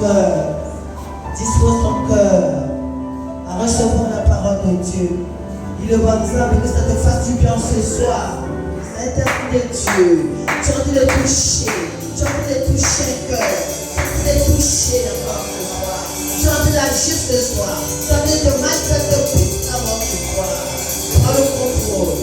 cœur. Dispose ton cœur à recevoir la parole de Dieu. Il le bon exemple que ça te fasse du bien ce soir. Saint-Esprit de Dieu, tu as envie de toucher. Tu as envie de toucher le cœur. Tu as envie de toucher le corps ce soir. Tu as envie d'agir ce soir. Tu as envie de te manifester puissamment ce soir. Prends le contrôle.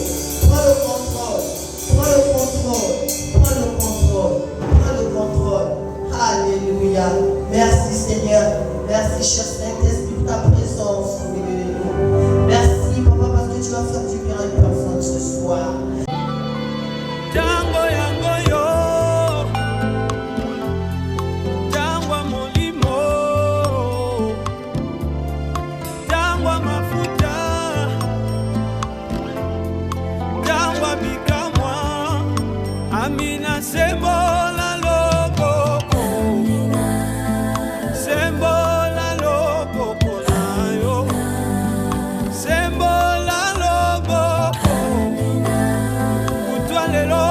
Prends le contrôle. Prends le contrôle. Prends le contrôle. Prends le contrôle. Alléluia. Merci Seigneur. Merci cher Saint-Esprit pour ta présence au milieu de nous. Merci Papa parce que tu vas faire du bien à une personne ce soir. Tango yango yo, tango molimo, tango mafuta, tango bikamwa, amina sembola logo, sembola logo na yo, sembola logo, utwalelo.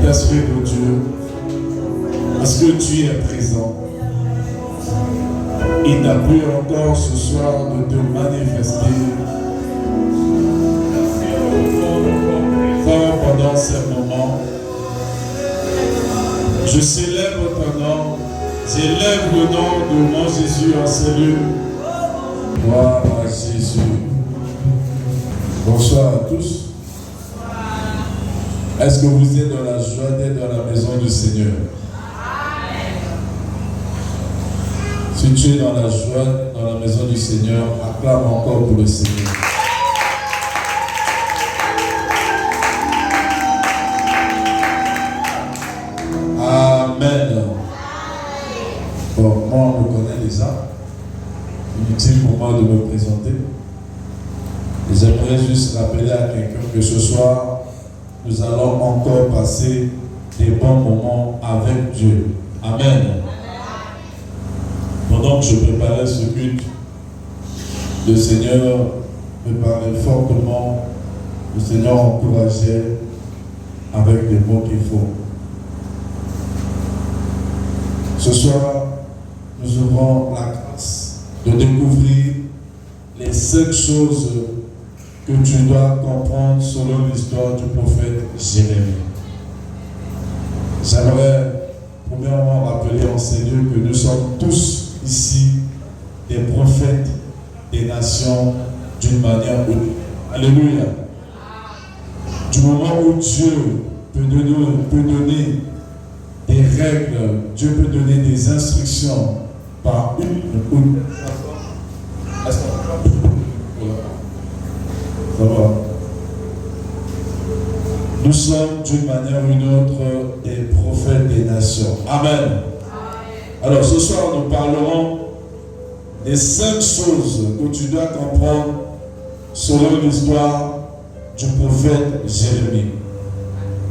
Esprit de Dieu, parce que tu es présent, il t'a plu encore ce soir de te manifester pendant ces moments. Je célèbre ton nom, j'élève le nom de mon Jésus en ces lieux. Gloire à Jésus. Bonsoir à tous. Est-ce que vous êtes dans la joie d'être dans la maison du Seigneur? Si tu es dans la joie, dans la maison du Seigneur, acclame encore pour le Seigneur. Amen. Bon, moi on me connaît déjà. Inutile pour moi de me présenter. Et j'aimerais juste rappeler à quelqu'un que ce soir, nous allons encore passer des bons moments avec Dieu. Amen. Pendant que je préparais ce culte, le Seigneur me parlait fortement. Le Seigneur encourageait avec les mots qu'il faut. Ce soir, nous aurons la grâce de découvrir les 5 choses que tu dois comprendre selon l'histoire du prophète Jérémie. J'aimerais premièrement rappeler en ces lieux que nous sommes tous ici des prophètes des nations d'une manière ou d'une autre. Alléluia. Du moment où Dieu peut donner des règles, Dieu peut donner des instructions par une ou une façon. Ça va. Nous sommes d'une manière ou une autre des prophètes des nations. Amen. Alors ce soir, nous parlerons des 5 choses que tu dois comprendre selon l'histoire du prophète Jérémie.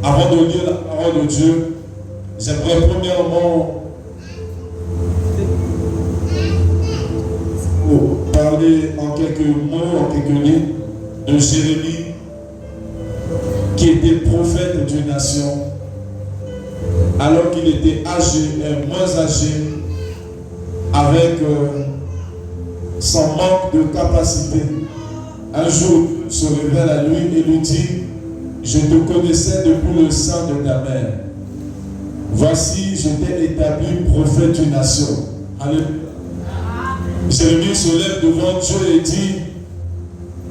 Avant de lire la parole de Dieu, j'aimerais premièrement parler en quelques mots, en quelques lignes de Jérémie, qui était prophète d'une nation, alors qu'il était âgé, moins âgé, avec son manque de capacité. Un jour, il se révèle à lui et lui dit: je te connaissais depuis le sein de ta mère. Voici, je t'ai établi prophète d'une nation. Alléluia. Jérémie se lève devant Dieu et dit: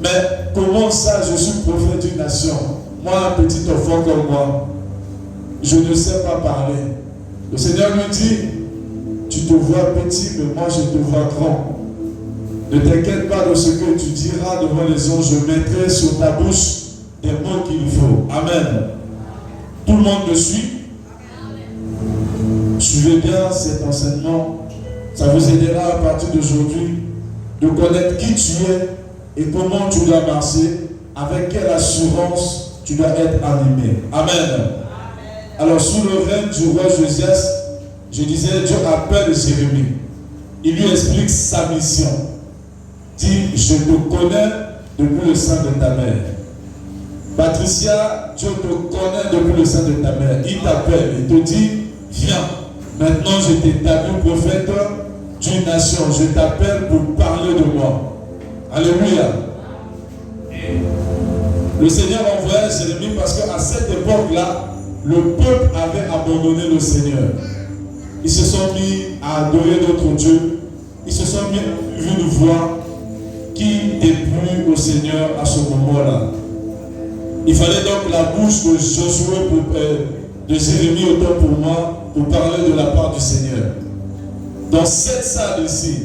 mais comment ça, je suis prophète d'une nation? Moi, un petit enfant comme moi, je ne sais pas parler. Le Seigneur lui dit: tu te vois petit, mais moi je te vois grand. Ne t'inquiète pas de ce que tu diras devant les anges, je mettrai sur ta bouche des mots qu'il faut. Amen. Tout le monde me suit. Suivez bien cet enseignement. Ça vous aidera à partir d'aujourd'hui de connaître qui tu es et comment tu dois marcher, avec quelle assurance tu dois être animé. Amen. Alors, sous le règne du roi Josias, je disais, Dieu appelle Jérémie. Il lui explique sa mission. Dit: je te connais depuis le sein de ta mère. Patricia, Dieu te connaît depuis le sein de ta mère. Il t'appelle et te dit: viens, maintenant je t'établis prophète d'une nation. Je t'appelle pour parler de moi. Alléluia. Le Seigneur envoyait Jérémie parce qu'à cette époque-là, le peuple avait abandonné le Seigneur. Ils se sont mis à adorer d'autres dieux. Ils se sont mis à suivre une voie qui déplut au Seigneur à ce moment-là. Il fallait donc la bouche de Josué, de Jérémie, autant pour moi, pour parler de la part du Seigneur. Dans cette salle ici,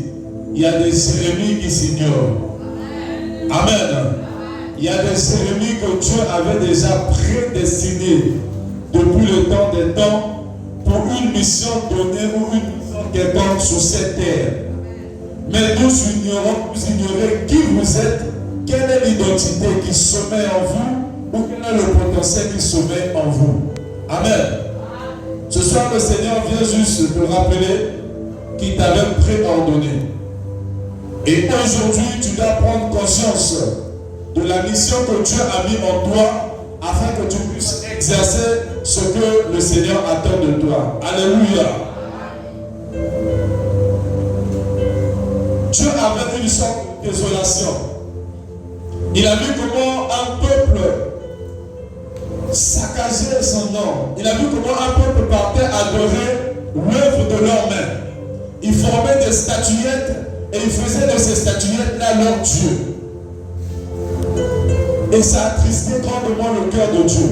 il y a des Jérémies qui s'ignorent. Amen. Il y a des Jérémies que Dieu avait déjà prédestinés depuis le temps des temps pour une mission donnée ou une mission quelconque sur cette terre. Mais nous ignorons qui vous êtes, quelle est l'identité qui sommeille en vous ou quel est le potentiel qui sommeille en vous. Amen. Ce soir, le Seigneur vient juste te rappeler qu'il t'avait préordonné. Et aujourd'hui, tu dois prendre conscience de la mission que Dieu a mis en toi afin que tu puisses exercer ce que le Seigneur attend de toi. Alléluia. Dieu avait une sorte de désolation. Il a vu comment un peuple saccageait son nom. Il a vu comment un peuple partait adorer l'œuvre de leurs mains. Ils formaient des statuettes et ils faisaient de ces statuettes-là leur Dieu. Et ça a attristé grandement le cœur de Dieu.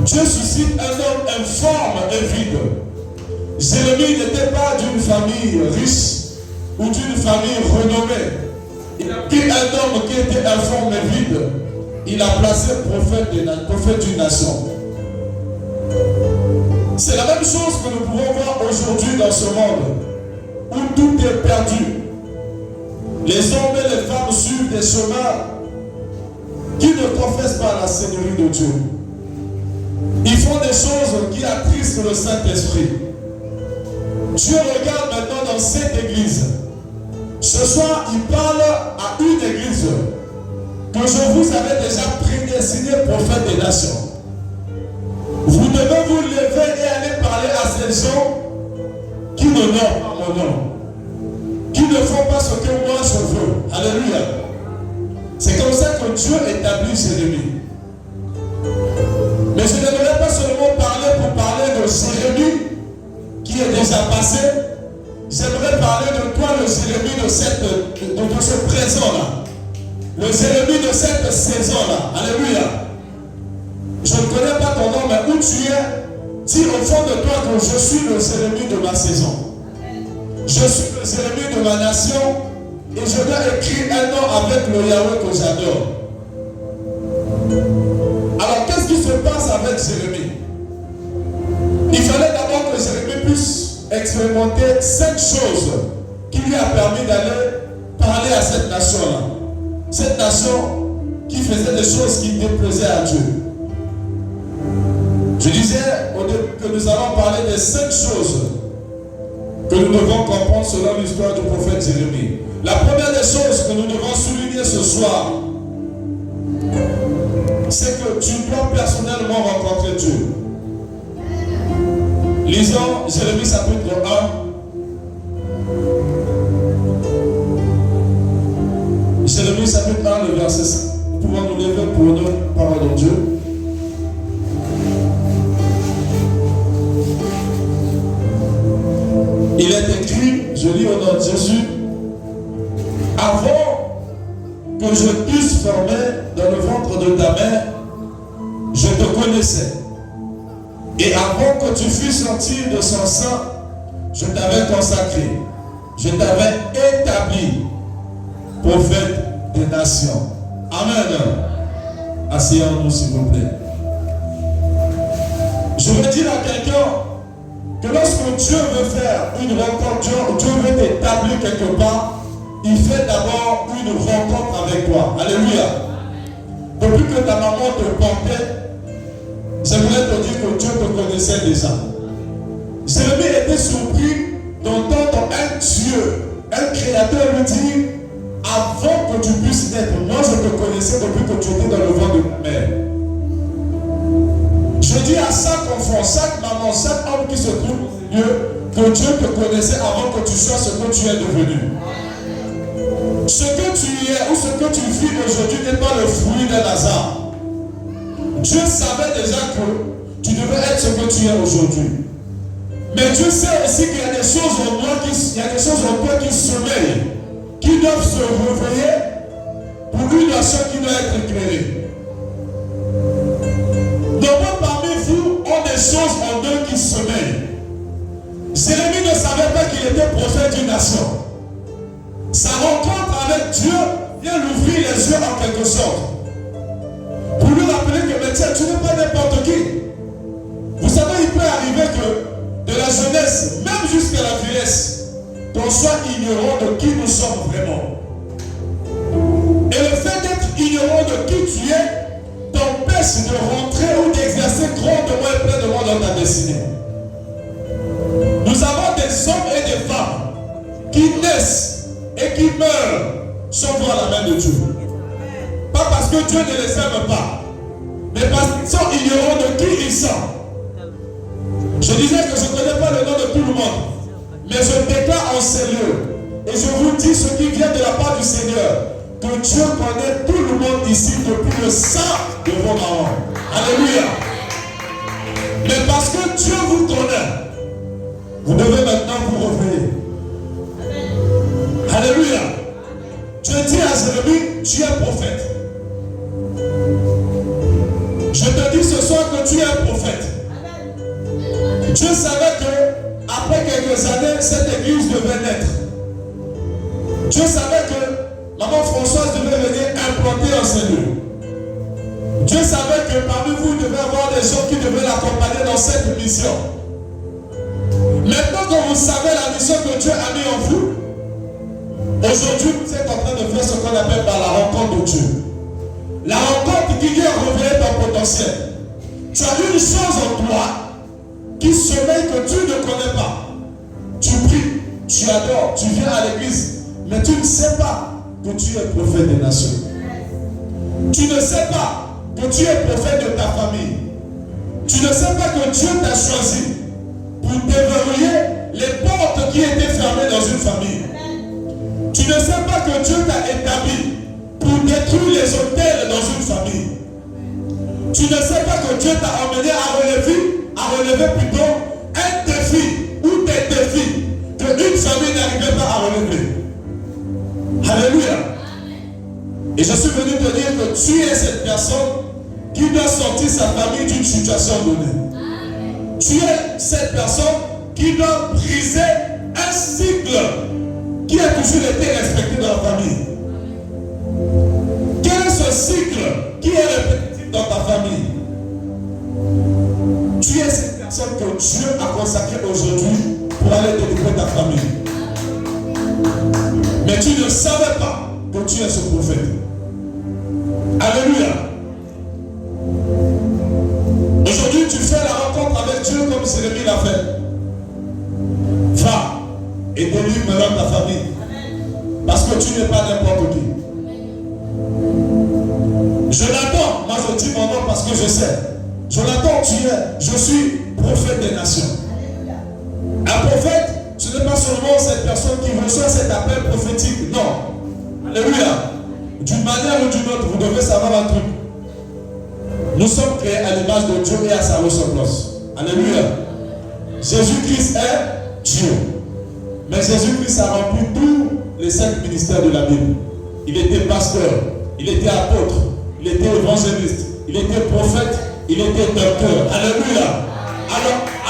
Dieu suscite un homme informe et vide. Jérémie n'était pas d'une famille riche ou d'une famille renommée. Il a pris un homme qui était informe et vide. Il a placé prophète d'une nation. C'est la même chose que nous pouvons voir aujourd'hui dans ce monde où tout est perdu. Les hommes et les femmes suivent des chemins qui ne confessent pas la Seigneurie de Dieu. Ils font des choses qui attristent le Saint-Esprit. Dieu regarde maintenant dans cette église. Ce soir, il parle à une église que je vous avais déjà prédestiné prophète des nations. Vous devez vous lever et aller parler à ces gens qui n'honorent pas mon nom, qui ne font pas ce que moi je veux. Alléluia. C'est comme ça que Dieu établit Jérémie. Mais je n'aimerais pas seulement parler pour parler de Jérémie qui est déjà passé. J'aimerais parler de toi, le Jérémie de ce présent-là. Le Jérémie de cette saison-là. Alléluia. Je ne connais pas ton nom, mais où tu es, dis au fond de toi que je suis le Jérémie de ma saison. Je suis le Jérémie de ma nation et je dois écrire un nom avec le Yahweh que j'adore. Alors, avec Jérémie. Il fallait d'abord que Jérémie puisse expérimenter 5 choses qui lui a permis d'aller parler à cette nation-là. Cette nation qui faisait des choses qui déplaisaient à Dieu. Je disais au début que nous allons parler des 5 choses que nous devons comprendre selon l'histoire du prophète Jérémie. La première des choses que nous devons souligner ce soir, c'est que tu dois personnellement rencontrer Dieu. Lisons Jérémie chapitre 1. Jérémie chapitre 1, le verset 5. Nous pouvons nous lever pour nous parole de Dieu. Il est écrit, je lis au nom de Jésus, avant que je puisse former dans le ventre de ta mère, je te connaissais. Et avant que tu fusses sorti de son sein, je t'avais consacré. Je t'avais établi prophète des nations. Amen. Asseyons-nous s'il vous plaît. Je veux dire à quelqu'un que lorsque Dieu veut faire une rencontre, Dieu veut t'établir quelque part, il fait d'abord une rencontre avec toi. Alléluia. Depuis que ta maman te portait, j'aimerais te dire que Dieu te connaissait déjà. Jérémie était surpris d'entendre un Dieu, un créateur lui dire, avant que tu puisses naître, moi je te connaissais depuis que tu étais dans le ventre de ta mère. Je dis à chaque enfant, chaque maman, chaque homme qui se trouve au milieu, que Dieu te connaissait avant que tu sois ce que tu es devenu. Ce que tu es ou ce que tu vis aujourd'hui n'est pas le fruit d'un hasard. Dieu savait déjà que tu devais être ce que tu es aujourd'hui. Mais Dieu sait aussi qu'il y a des choses en moi qui sommeillent, qui doivent se réveiller pour une nation qui doit être éclairée. Nombreux parmi vous ont des choses en eux qui sommeillent. Jérémie ne savait pas qu'il était prophète d'une nation. Sa rencontre avec Dieu vient l'ouvrir les yeux en quelque sorte. Pour lui rappeler que mais tiens, tu n'es pas n'importe qui. Vous savez, il peut arriver que de la jeunesse, même jusqu'à la vieillesse, qu'on soit ignorant de qui nous sommes vraiment. Et le fait d'être ignorant de qui tu es t'empêche de rentrer ou d'exercer grandement et pleinement dans ta destinée. Nous avons des hommes et des femmes qui naissent et qui meurent sans voir la main de Dieu. Pas parce que Dieu ne les aime pas, mais parce qu'ils sont ignorants de qui ils sont. Je disais que je ne connais pas le nom de tout le monde, mais je déclare en ces lieux, et je vous dis ce qui vient de la part du Seigneur, que Dieu connaît tout le monde ici depuis le sang de vos parents. Alléluia. Mais parce que Dieu vous connaît, vous devez maintenant vous réveiller. Alléluia. Dieu dit à Jérémie, tu es prophète. Je te dis ce soir que tu es un prophète. Dieu savait que après quelques années, cette église devait naître. Dieu savait que maman Françoise devait venir implanter en ces lieux. Dieu savait que parmi vous, il devait y avoir des gens qui devaient l'accompagner dans cette mission. Maintenant que vous savez la mission que Dieu a mis en vous, aujourd'hui, vous êtes en train de faire ce qu'on appelle par la rencontre de Dieu. La rencontre qui vient révéler ton potentiel. Tu as une chose en toi qui sommeille que tu ne connais pas. Tu pries, tu adores, tu viens à l'église, mais tu ne sais pas que tu es prophète des nations. Tu ne sais pas que tu es prophète de ta famille. Tu ne sais pas que Dieu t'a choisi pour déverrouiller les portes qui étaient fermées dans une famille. Tu ne sais pas que Dieu t'a établi pour détruire les autels dans une famille. Tu ne sais pas que Dieu t'a emmené à relever plutôt un défi ou des défis qu'une famille n'arrivait pas à relever. Alléluia. Et je suis venu te dire que tu es cette personne qui doit sortir sa famille d'une situation donnée. Tu es cette personne qui doit briser un cycle qui a toujours été respecté dans la famille. Quel est ce cycle qui est répétitif dans ta famille? Tu es cette personne que Dieu a consacrée aujourd'hui pour aller délivrer ta famille. Mais tu ne savais pas que tu es ce prophète. Alléluia. Aujourd'hui, tu fais la rencontre avec Dieu comme Jérémie l'a fait. Va et délivre maintenant ta famille. Parce que tu n'es pas n'importe qui. Jonathan, moi je dis mon nom parce que je sais. Jonathan, je suis prophète des nations. Un prophète, ce n'est pas seulement cette personne qui reçoit cet appel prophétique. Non. Alléluia. D'une manière ou d'une autre, vous devez savoir un truc. Nous sommes créés à l'image de Dieu et à sa ressemblance. Alléluia. Jésus-Christ est Dieu. Mais Jésus-Christ a rempli tous les 5 ministères de la Bible. Il était pasteur, il était apôtre, il était évangéliste, il était prophète, il était docteur. Alléluia.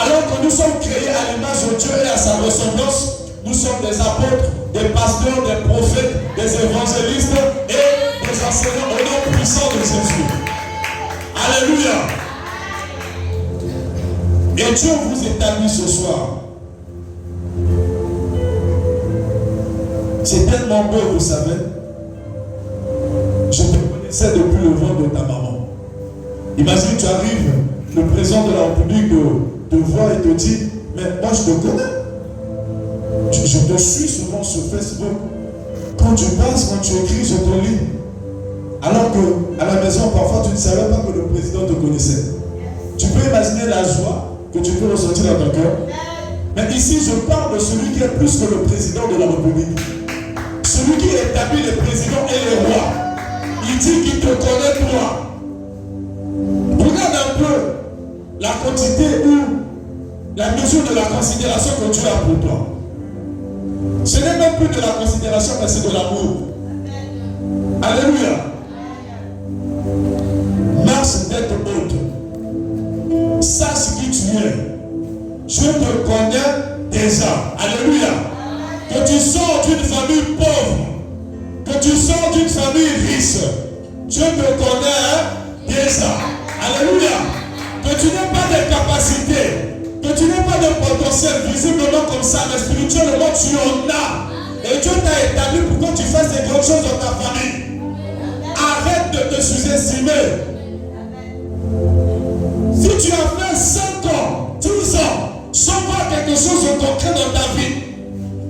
Alors que nous sommes créés à l'image de Dieu et à sa ressemblance, nous sommes des apôtres, des pasteurs, des prophètes, des évangélistes et des enseignants au nom puissant de Jésus. Alléluia. Et Dieu vous établit ce soir. C'est tellement beau, vous savez. Je te connaissais depuis le ventre de ta maman. Imagine, tu arrives, le président de la République te voit et te dit, mais moi je te connais. Je te suis souvent sur Facebook. Quand tu passes, quand tu écris, je te lis. Alors qu'à la maison, parfois, tu ne savais pas que le président te connaissait. Tu peux imaginer la joie que tu peux ressentir dans ton cœur. Mais ici, je parle de celui qui est plus que le président de la République. Celui qui établit les présidents et les rois. Il dit qu'il te connaît toi. Regarde un peu la quantité ou la mesure de la considération que Dieu a pour toi. Ce n'est même plus de la considération, mais c'est de l'amour. Alléluia. Marche d'être haute. Sache qui tu es. Dieu te connaît déjà. Alléluia. Que tu sors d'une famille pauvre, que tu sors d'une famille riche, Dieu te connaît déjà. Alléluia. Que tu n'aies pas de capacité, que tu n'aies pas de potentiel visiblement comme ça, mais spirituellement tu en as. Et Dieu t'a établi pour que tu fasses des grandes choses dans ta famille. Arrête de te sous-estimer. Si tu as fait 5 ans, 12 ans, sans voir quelque chose de concret dans ta vie,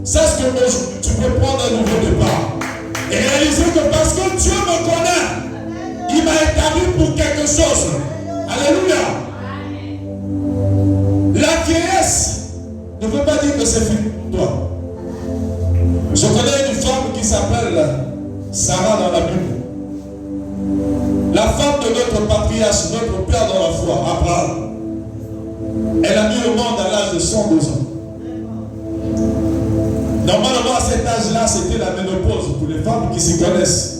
sache que aujourd'hui tu peux prendre un nouveau départ. Et réaliser que parce que Dieu me connaît, il m'a établi pour quelque chose. Alléluia. La vieillesse ne veut pas dire que c'est fini pour toi. Je connais une femme qui s'appelle Sarah dans la Bible. La femme de notre patriarche, notre père dans la foi, Abraham. Elle a mis au monde à l'âge de 102 ans. Normalement, à cet âge-là, c'était la ménopause pour les femmes qui s'y connaissent.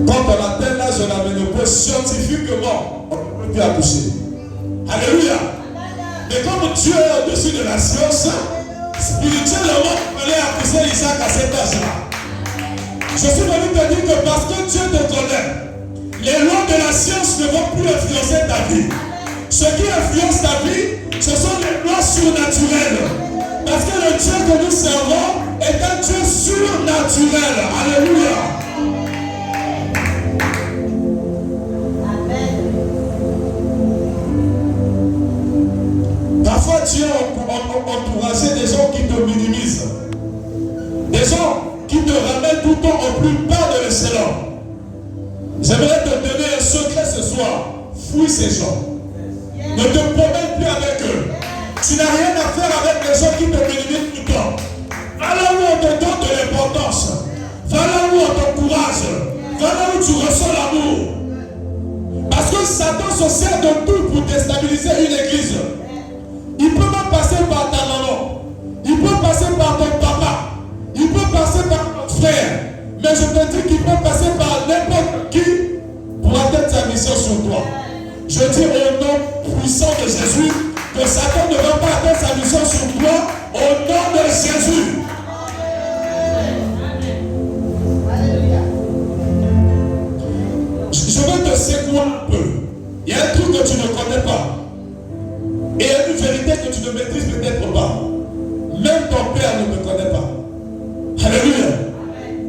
Quand on atteint l'âge de la ménopause, scientifiquement, on ne peut plus accoucher. Alléluia. Mais comme Dieu est au-dessus de la science, spirituellement, il fallait accoucher Isaac à cet âge-là. Je suis venu te dire que parce que Dieu te connaît, les lois de la science ne vont plus influencer ta vie. Ce qui influence ta vie, ce sont les lois surnaturelles. Parce que le Dieu que nous servons est un Dieu surnaturel. Alléluia. Parfois, tu es encouragé des gens qui te minimisent. Des gens qui te ramènent tout le temps au plus bas de l'échelon. J'aimerais te donner un secret ce soir. Fuis ces gens. Ne te promène plus avec eux. Tu n'as rien à faire avec les gens qui te minimisent tout le temps. Va là où on te donne de l'importance. Va là où on t'encourage. Va là où tu ressens l'amour. Parce que Satan se sert de tout pour déstabiliser une église. Il peut même passer par ta maman. Il peut passer par ton papa. Il peut passer par ton frère. Mais je te dis qu'il peut passer par n'importe qui pour atteindre sa mission sur toi. Je dis au nom puissant de Jésus que Satan ne va pas atteindre sa mission sur toi au nom de Jésus. Je veux te secouer un peu. Il y a un truc que tu ne connais pas. Et une vérité que tu ne maîtrises peut-être pas. Même ton père ne te connaît pas. Alléluia.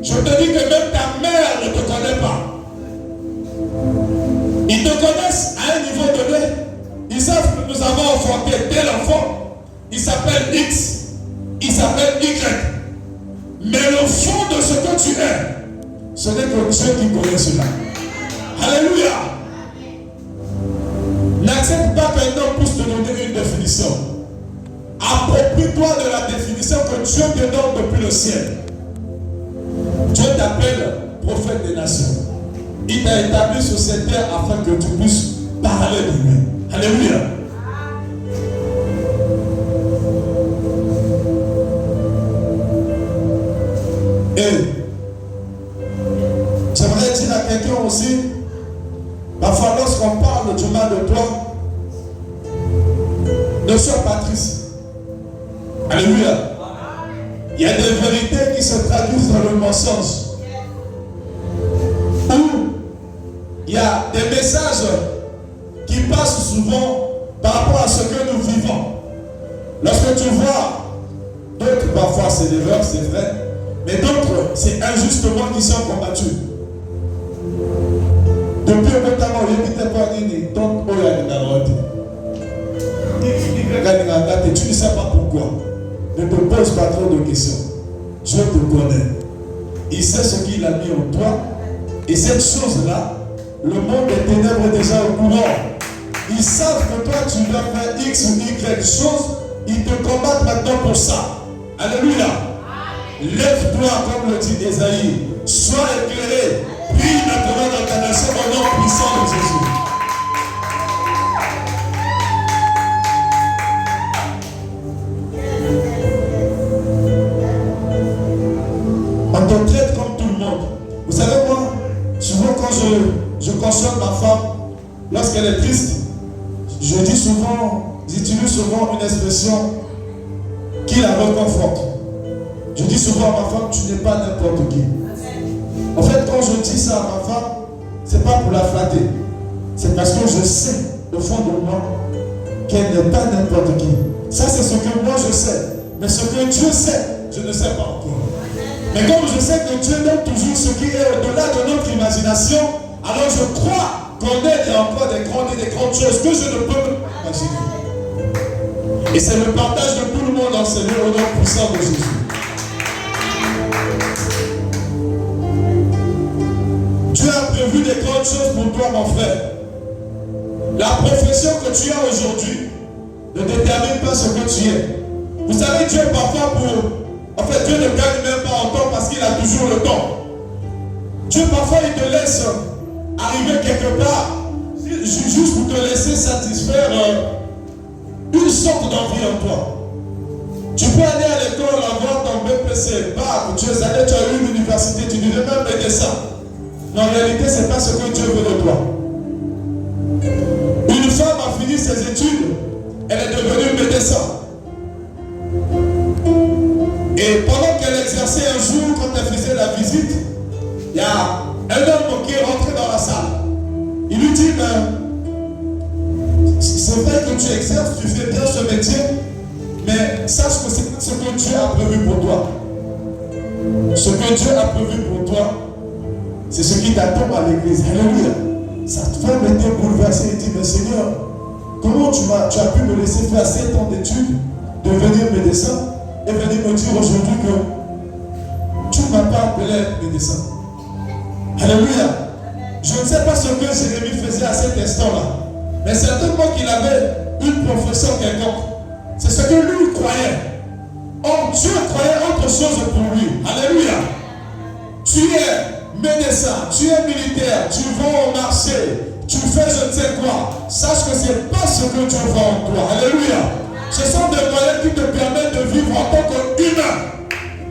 Je te dis que même ta mère ne te connaît pas. Ils te connaissent à un niveau donné. Ils savent que nous avons enfanté tel enfant. Il s'appelle X. Il s'appelle Y. Mais le fond de ce que tu es, ce n'est que Dieu qui connaît cela. Alléluia. N'accepte pas qu'un homme puisse te donner une définition. Approprie-toi de la définition que Dieu te donne depuis le ciel. Dieu t'appelle prophète des nations. Il t'a établi sur cette terre afin que tu puisses parler de lui. Alléluia. Et j'aimerais dire à quelqu'un aussi, parfois lorsqu'on parle du mal de toi, ne sois pas triste. Alléluia. Il y a des vérités qui se traduisent dans le mensonge. Ou il y a des messages qui passent souvent par rapport à ce que nous vivons. Lorsque tu vois d'autres, parfois c'est des erreurs, c'est vrai, mais d'autres, c'est injustement qui sont combattus. Depuis notamment, il n'y a pas de temps où il y a des tu ne sais pas pourquoi. Ne te pose pas trop de questions. Dieu te connaît. Il sait ce qu'il a mis en toi. Et cette chose-là, le monde des ténèbres est déjà au courant. Ils savent que toi, tu vas faire X ou Y chose. Ils te combattent maintenant pour ça. Alléluia. Lève-toi, comme le dit Esaïe. Sois éclairé. Prie maintenant dans ta nation au nom puissant de Jésus. On te traite comme tout le monde. Vous savez moi, souvent quand je console ma femme, lorsqu'elle est triste, j'utilise souvent une expression qui la reconforte. Je dis souvent à ma femme, tu n'es pas n'importe qui. En fait, quand je dis ça à ma femme, ce n'est pas pour la flatter. C'est parce que je sais, au fond de moi, qu'elle n'est pas n'importe qui. Ça, c'est ce que moi je sais. Mais ce que Dieu sait, je ne sais pas encore. Mais comme je sais que Dieu donne toujours ce qui est au-delà de notre imagination, alors je crois qu'on est encore des grandes choses que je ne peux pas imaginer. Et c'est le partage de tout le monde en ce lieu au nom puissant de Jésus. Dieu a prévu des grandes choses pour toi, mon frère. La profession que tu as aujourd'hui ne détermine pas ce que tu es. Vous savez, Dieu parfois Dieu ne gagne même pas en temps parce qu'il a toujours le temps. Dieu parfois il te laisse arriver quelque part juste pour te laisser satisfaire une sorte d'envie en toi. Tu peux aller à l'école, avoir ton BPC, tu es allé, tu as eu l'université, tu devais même médecin. Mais en réalité, ce n'est pas ce que Dieu veut de toi. Une femme a fini ses études, elle est devenue médecin. Et pendant qu'elle exerçait un jour, quand elle faisait la visite, il y a un homme qui est rentré dans la salle. Il lui dit, c'est vrai que tu exerces, tu fais bien ce métier, mais sache que c'est ce que Dieu a prévu pour toi. Ce que Dieu a prévu pour toi, c'est ce qui t'attend à l'église. Alléluia. Cette femme était bouleversée et dit, mais Seigneur, comment tu as pu me laisser faire 7 ans d'études, devenir médecin, et venir me dire aujourd'hui que tu ne m'as pas appelé médecin. Alléluia. Je ne sais pas ce que Jérémie faisait à cet instant-là, mais certainement qu'il avait une profession quelconque. C'est ce que lui croyait. Or, Dieu croyait autre chose pour lui. Alléluia. Tu es médecin, tu es militaire, tu vas au marché, tu fais je ne sais quoi. Sache que ce n'est pas ce que Dieu voit en toi. Alléluia. Ce sont des moyens qui te permettent de vivre en tant qu'humain.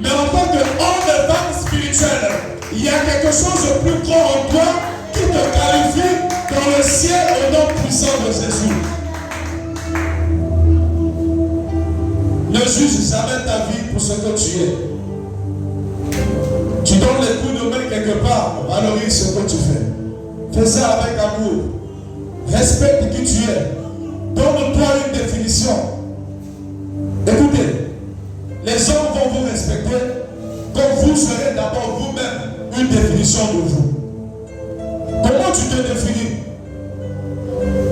Mais en tant qu'homme et femme spirituel, il y a quelque chose de plus grand en toi qui te qualifie dans le ciel au nom puissant de Jésus. Ne juge jamais ta vie pour ce que tu es. Tu donnes les coups de main quelque part, valorise ce que tu fais. Fais ça avec amour. Respecte qui tu es. Donne-toi une définition. Écoutez, les hommes vont vous respecter comme vous serez d'abord vous-même une définition de vous. Comment tu te définis?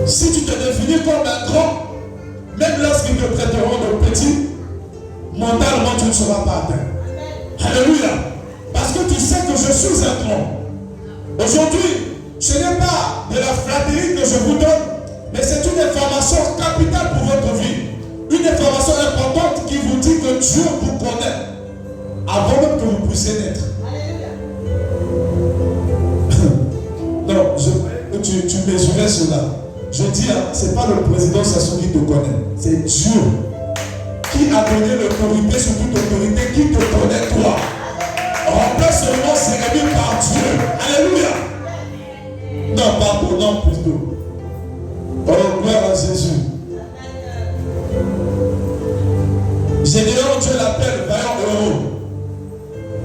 Si tu te définis comme un grand, même lorsqu'ils te traiteront de petit, mentalement tu ne seras pas atteint. Alléluia. Parce que tu sais que je suis un grand. Aujourd'hui, ce n'est pas de la flatterie que je vous donne, mais c'est une information capitale pour votre vie. Une information importante qui vous dit que Dieu vous connaît avant même que vous puissiez naître. Non, je voulais que tu mesurais cela. Je dis, ce n'est pas le président Sassou qui te connaît, c'est Dieu qui a donné l'autorité sur toute autorité, qui te connaît toi. Remplace seulement Sérémie par Dieu. Alléluia. Non, pas pour non, plutôt. Oh, gloire à Jésus. Gédéon, Dieu l'appelle vaillant héros.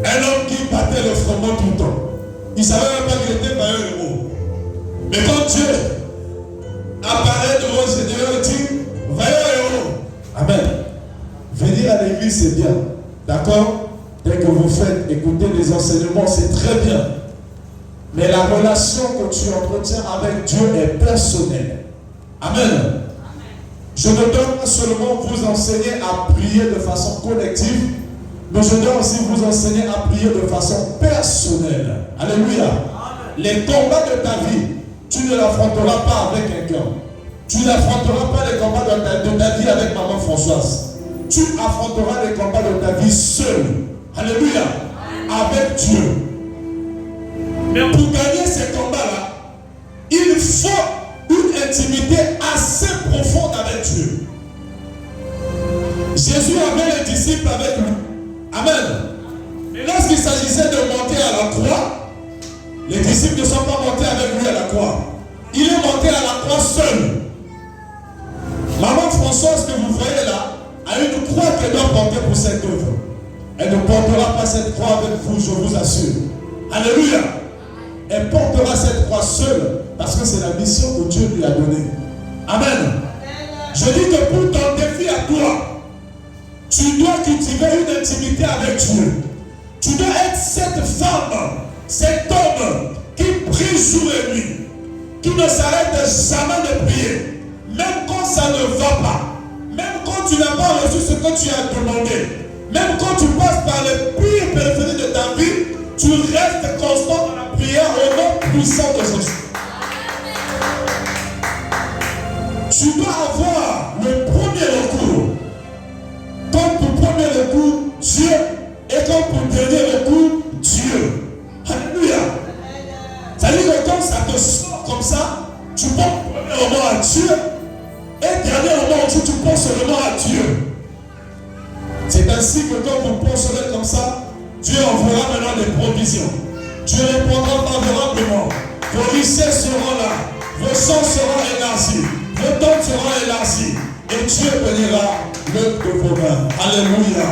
Un homme qui battait le froment tout le temps. Il ne savait même pas qu'il était vaillant héros. Mais quand Dieu apparaît devant Gédéon, il dit vaillant héros. Amen. Venir à l'église, c'est bien. D'accord? Dès que vous faites écouter les enseignements, c'est très bien. Mais la relation que tu entretiens avec Dieu est personnelle. Amen. Je ne dois pas seulement vous enseigner à prier de façon collective, mais je dois aussi vous enseigner à prier de façon personnelle. Alléluia. Les combats de ta vie, tu ne l'affronteras pas avec quelqu'un. Tu n'affronteras pas les combats de ta vie avec maman Françoise. Tu affronteras les combats de ta vie seul. Alléluia. Avec Dieu. Mais pour gagner ces combats-là, il faut une intimité assez profonde avec Dieu. Jésus avait les disciples avec lui. Amen. Mais lorsqu'il s'agissait de monter à la croix, les disciples ne sont pas montés avec lui à la croix. Il est monté à la croix seul. Maman Françoise que vous voyez là a une croix qu'elle doit porter pour cette œuvre. Elle ne portera pas cette croix avec vous, je vous assure. Alléluia. Elle portera cette croix seule parce que c'est la mission que Dieu lui a donnée. Amen. Je dis que pour ton défi à toi, tu dois cultiver une intimité avec Dieu. Tu dois être cette femme, cet homme qui prie jour et nuit, qui ne s'arrête jamais de prier, même quand ça ne va pas, même quand tu n'as pas reçu ce que tu as demandé, même quand tu passes par les pires périphéries de ta vie, tu restes constant dans la prière au nom puissant de Jésus. Tu dois avoir le premier recours. Comme pour premier recours, Dieu. Et comme pour dernier recours, Dieu. Alléluia. Ça veut dire que quand ça te sort comme ça, tu penses premièrement à Dieu. Et dernièrement, tu penses seulement à Dieu. C'est ainsi que quand vous penserez comme ça, Dieu enverra maintenant des provisions. Dieu répondra favorablement. Vos richesses seront là. Vos champs seront élargis. Vos tentes seront élargis. Et Dieu bénira l'œuvre de vos mains. Alléluia.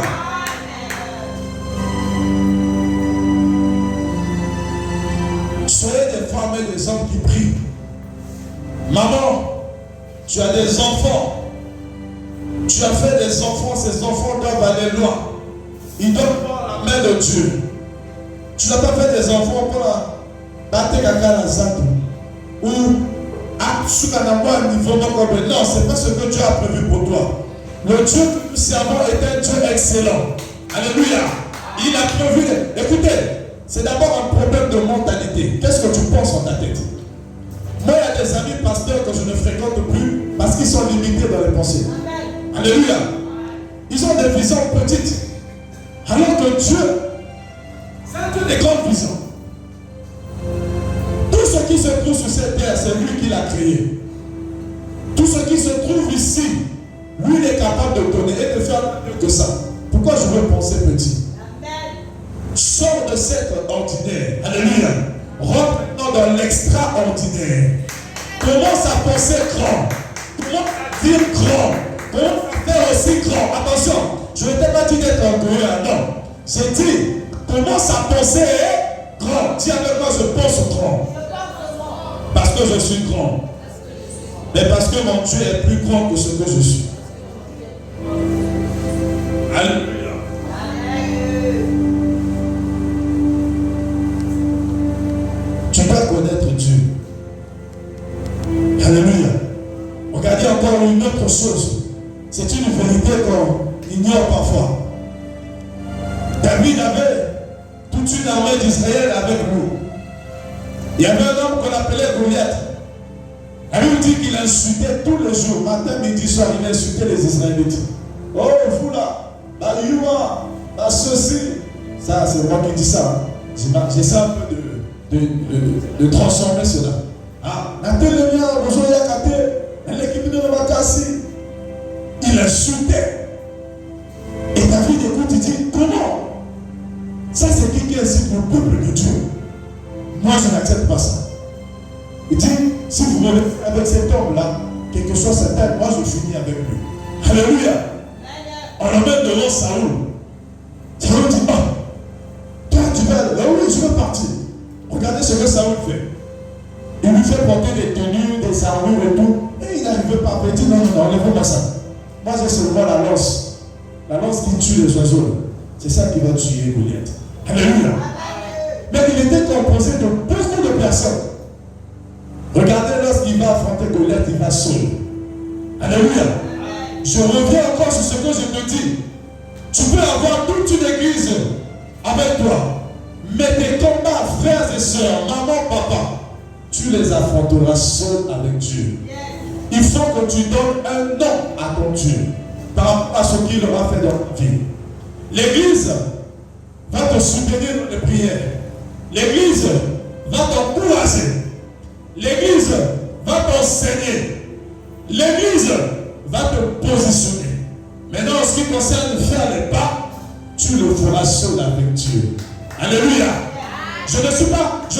Soyez des femmes et des hommes qui prient. Maman, tu as des enfants. Tu as fait des enfants. Ces enfants doivent aller loin. Ils doivent voir la main de Dieu. Tu n'as pas fait des enfants pour la battre caca la zap ou à un niveau de non, c'est pas ce que Dieu a prévu pour toi. Le Dieu que nous servons est un Dieu excellent. Alléluia. Il a prévu. Écoutez, c'est d'abord un problème de mentalité. Qu'est-ce que tu penses en ta tête? Moi, il y a des amis pasteurs que je ne fréquente plus parce qu'ils sont limités dans les pensées. Alléluia. Ils ont des visions petites. Alors que Dieu, c'est des grandes visions. Tout ce qui se trouve sur cette terre, c'est lui qui l'a créé. Tout ce qui se trouve ici, lui, il est capable de donner et de faire mieux que ça. Pourquoi je veux penser petit? Sors de cet ordinaire. Alléluia. Rentre maintenant dans l'extraordinaire. Commence à penser grand. Commence à dire grand. Commence à faire aussi grand. Attention, je ne t'ai pas dit d'être orgueilleux. Non. J'ai dit, commence à penser grand. Dis avec moi, je pense grand. Parce que je suis grand. mais parce que mon Dieu est plus grand que ce que je suis. Alléluia. Tu dois connaître Dieu. Alléluia. Regardez encore une autre chose. C'est une vérité qu'on ignore parfois. David avait toute une armée d'Israël avec lui. Il y avait un homme qu'on appelait Goliath. La Bible dit qu'il insultait tous les jours, matin, midi, soir, il insultait les Israélites. Oh, vous là, bah, Youa, bah, ceci. Ça, c'est moi qui dis ça. J'essaie un peu de transformer cela. Ah, il insultait. Et David écoute, il dit, comment? Ça, c'est qui incite le peuple de Dieu. Moi, je n'accepte pas ça. Il dit, si vous me laissez avec cet homme-là, quel que soit sa taille, moi, je finis avec lui. Alléluia. On l'emmène devant Saoul. Saoul dit, oh, toi, tu vas aller. Oui, je veux partir. Regardez ce que Saoul fait. Il lui fait porter des tenues, des armures et tout. Et il n'arrivait pas. Il dit, non, enlève-moi ça. Moi, j'ai seulement la lance. La lance qui tue les oiseaux. C'est ça qui va tuer Goliath. Alléluia. Mais il était composé de beaucoup de personnes. Regardez, lorsqu'il va affronter Goliath, il va seul. Alléluia. Je reviens encore sur ce que je te dis. Tu peux avoir toute une église avec toi. Mais tes combats, frères et sœurs, maman, papa, tu les affronteras seul avec Dieu. Il faut que tu donnes un nom à ton Dieu par rapport à ce qu'il aura fait dans ta vie. L'église va te soutenir dans les prières. L'église va t'encourager. L'église va t'enseigner. L'église va te positionner. Maintenant, en ce qui concerne faire les pas, tu le feras seul avec Dieu. Alléluia. Je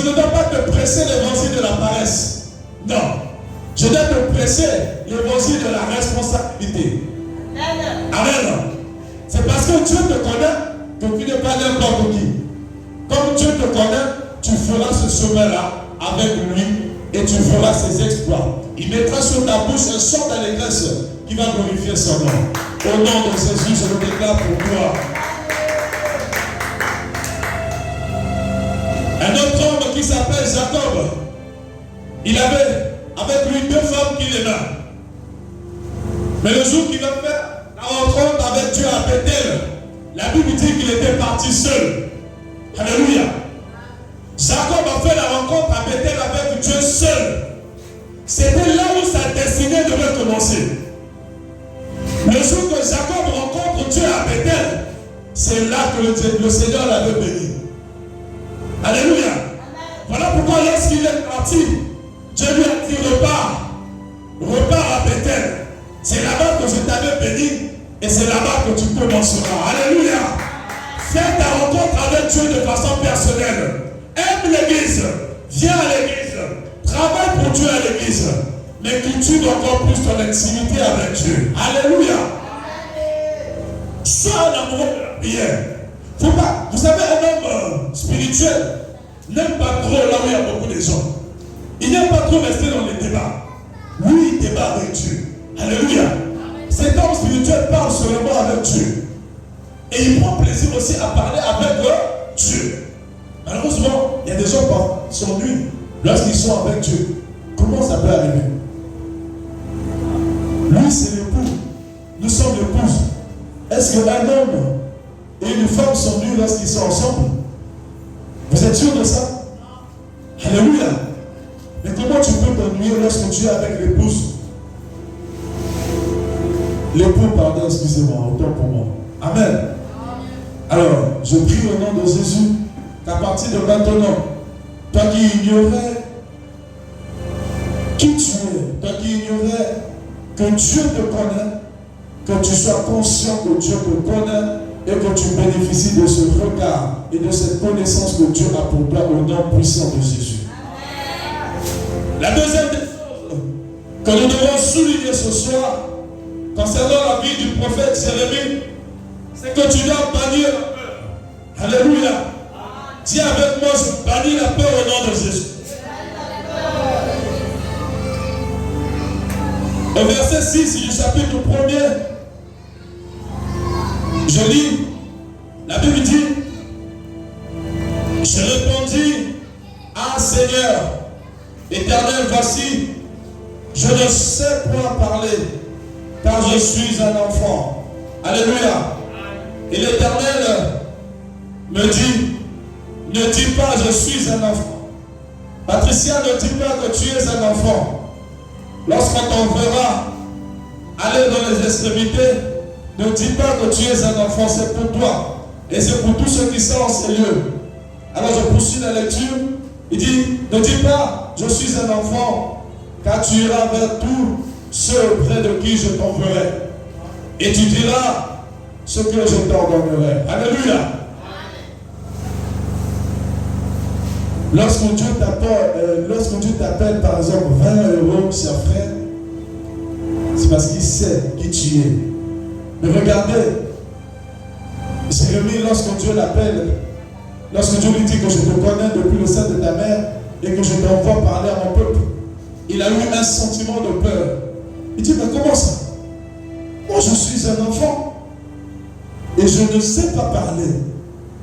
ne dois pas te presser l'évangile de la paresse. Non. Je dois te presser l'évangile de la responsabilité. Amen. C'est parce que Dieu te connaît que tu n'es pas n'importe qui. Comme Dieu te connaît, tu feras ce chemin-là avec lui et tu feras ses exploits. Il mettra sur ta bouche un chant d'allégresse qui va glorifier son nom. Au nom de Jésus, je le déclare pour toi. Un autre homme qui s'appelle Jacob, il avait avec lui 2 femmes qu'il aimait. Mais le jour qu'il va faire la rencontre avec Dieu à Bethel, la Bible dit qu'il était parti seul. Alléluia. Jacob a fait la rencontre à Bethel avec Dieu seul. C'était là où sa destinée devait commencer. Le jour que Jacob rencontre Dieu à Bethel, c'est là que le Seigneur l'avait béni. Alléluia. Voilà pourquoi lorsqu'il est parti, Dieu lui a dit repars à Bethel. C'est là-bas que je t'avais béni et c'est là-bas que tu commenceras. Alléluia. Fais ta rencontre avec Dieu de façon personnelle. Aime l'église. Viens à l'église. Travaille pour Dieu à l'église. Mais cultive encore plus ton intimité avec Dieu. Alléluia. Sois un amoureux de la prière. Faut pas. Vous savez, un homme spirituel n'aime pas trop là où il y a beaucoup de gens. Il n'aime pas trop rester dans les débats. Lui, il débat avec Dieu. Alléluia. Cet homme spirituel parle seulement avec Dieu. Et il prend plaisir aussi à parler avec Dieu. Malheureusement, il y a des gens qui s'ennuient lorsqu'ils sont avec Dieu. Comment ça peut arriver? Lui, c'est l'époux. Nous sommes l'épouse. Est-ce qu'un homme et une femme s'ennuient lorsqu'ils sont ensemble? Vous êtes sûr de ça? Alléluia. Mais comment tu peux t'ennuyer lorsque tu es avec l'épouse? L'époux, pardon, excusez-moi, autant pour moi. Amen. Alors, je prie au nom de Jésus qu'à partir de maintenant, toi qui ignorais qui tu es, toi qui ignorais que Dieu te connaît, que tu sois conscient que Dieu te connaît et que tu bénéficies de ce regard et de cette connaissance que Dieu a pour toi au nom puissant de Jésus. La deuxième des choses que nous devons souligner ce soir concernant la vie du prophète Jérémie, c'est que tu dois bannir la peur. Alléluia. Dis avec moi, je bannis la peur au nom de Jésus. Au verset 6 du chapitre 1er, je lis, la Bible dit, je répondis, ah Seigneur, Éternel, voici, je ne sais point parler, car je suis un enfant. Alléluia. Et l'Éternel me dit, ne dis pas je suis un enfant. Patricia, ne dis pas que tu es un enfant. Lorsqu'on t'enverra aller dans les extrémités, ne dis pas que tu es un enfant, c'est pour toi. Et c'est pour tous ceux qui sont en ces lieux. Alors je poursuis la lecture. Il dit, ne dis pas, je suis un enfant, car tu iras vers tous ceux auprès de qui je t'enverrai. Et tu diras ce que je t'ordonnerai. Alléluia. Lorsque Dieu t'appelle, par exemple, 20 €, cher frère, c'est parce qu'il sait qui tu es. Mais regardez, Jérémie, lorsque Dieu l'appelle, lorsque Dieu lui dit que je te connais depuis le sein de ta mère et que je t'envoie parler à mon peuple, il a eu un sentiment de peur. Il dit, mais comment ça? Moi, je suis un enfant et je ne sais pas parler.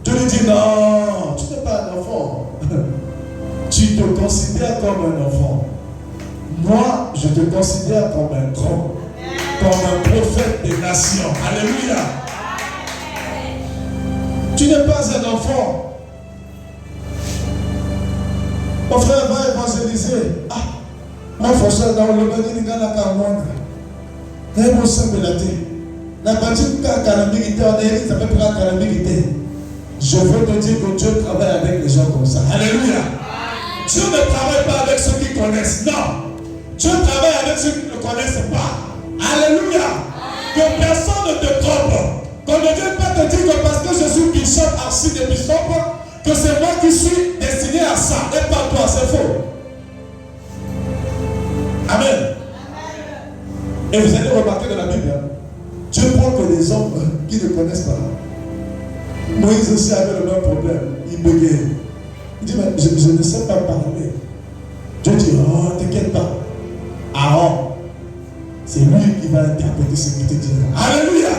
Dieu lui dit, non, tu n'es pas un enfant. Tu te considères comme un enfant. Moi, je te considère comme un grand, comme un prophète des nations. Alléluia. Tu n'es pas un enfant. Mon frère va évangéliser. Ah, mon frère, dans le bâtiment, il y a un camoin. Il y a un simple latin. La bâtiment, il y a un calamité. On est ça peut prendre un calamité. Je veux te dire que Dieu travaille avec les gens comme ça. Alléluia. Dieu ne travaille pas avec ceux qui connaissent. Non. Dieu travaille avec ceux qui ne connaissent pas. Alléluia. Que personne ne te trompe. Qu'on ne vienne pas te dire que parce que je suis bishop, archi de bishop, que c'est moi qui suis destiné à ça. Et pas toi, c'est faux. Amen. Et vous allez remarquer dans la Bible, Dieu prend que les hommes qui ne connaissent pas. Moïse aussi avait le même problème. Il bégayait. Il dit, mais je ne sais pas parler. Dieu dit, oh, t'inquiète pas. Aaron, c'est lui qui va interpréter ce qu'il te dit. Alléluia.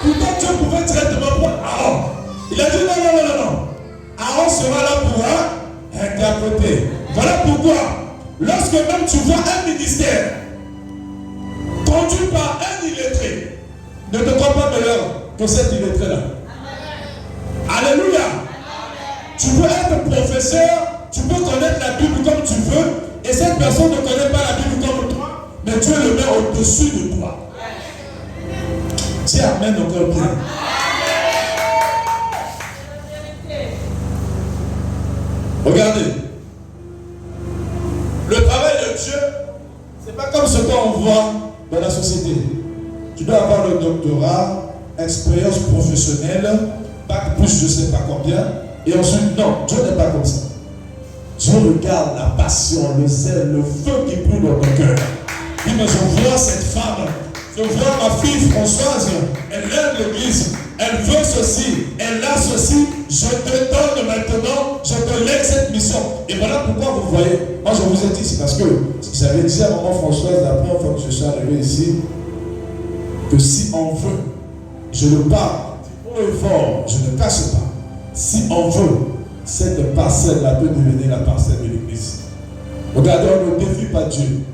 Pourtant, Dieu pouvait directement prendre Aaron. Il a dit, non. Aaron sera là pour interpréter. Voilà pourquoi, lorsque même tu vois un ministère conduit par un illettré, ne te crois pas meilleur que cet illettré-là. Alléluia. Tu peux être professeur, tu peux connaître la Bible comme tu veux, et cette personne ne connaît pas la Bible comme toi, mais Dieu le met au-dessus de toi. Dis amen encore bien. Regardez. Le travail de Dieu, c'est pas comme ce qu'on voit dans la société. Tu dois avoir le doctorat, expérience professionnelle, bac plus je ne sais pas combien, et ensuite, non, Dieu n'est pas comme ça. Dieu regarde la passion, le zèle, le feu qui brûle dans ton cœur. Il dit, mais je vois cette femme, je vois ma fille Françoise, elle aime l'église, elle veut ceci, elle a ceci, je te donne maintenant, je te lègue cette mission. Et voilà pourquoi vous voyez, moi je vous ai dit, c'est parce que j'avais dit à maman Françoise la première fois que je suis arrivé ici, que si on veut, je le parle haut et fort, je ne cache pas. Si on veut, cette parcelle-là peut devenir la parcelle de l'église. Regardez, on ne défie pas Dieu.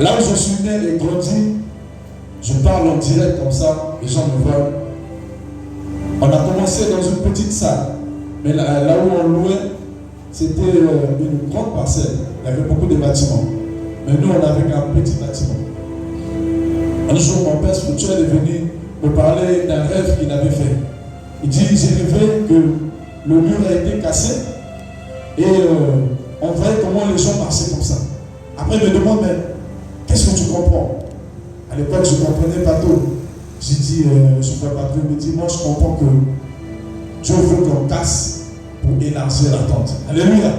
Là où je suis né et grandi, je parle en direct comme ça, les gens me voient. On a commencé dans une petite salle, mais là où on louait, c'était une grande parcelle. Il y avait beaucoup de bâtiments. Mais nous, on avait un petit bâtiment. Un jour, mon père spirituel est venu me parler d'un rêve qu'il avait fait. Il dit, j'ai rêvé que le mur a été cassé et on voyait comment les gens marchaient comme ça. Après, il me demande, mais qu'est-ce que tu comprends? À l'époque, je ne comprenais pas tout. J'ai dit, je ne comprends pas tout. Il me dit, moi, je comprends que Dieu veut qu'on casse pour élargir la tente. Alléluia.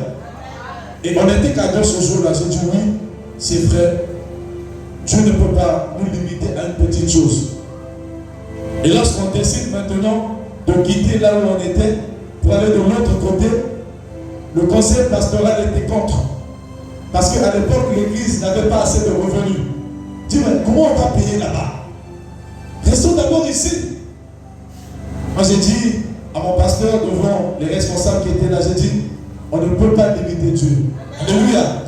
Et on était qu'à deux ce jour-là. J'ai dit, oui, c'est vrai. Dieu ne peut pas nous limiter à une petite chose. Et lorsqu'on décide maintenant de quitter là où on était pour aller de l'autre côté, le conseil pastoral était contre. Parce qu'à l'époque, l'église n'avait pas assez de revenus. Dis, mais comment on va payer là-bas? Restons d'abord ici. Moi, j'ai dit à mon pasteur devant les responsables qui étaient là, j'ai dit, on ne peut pas limiter Dieu. Alléluia.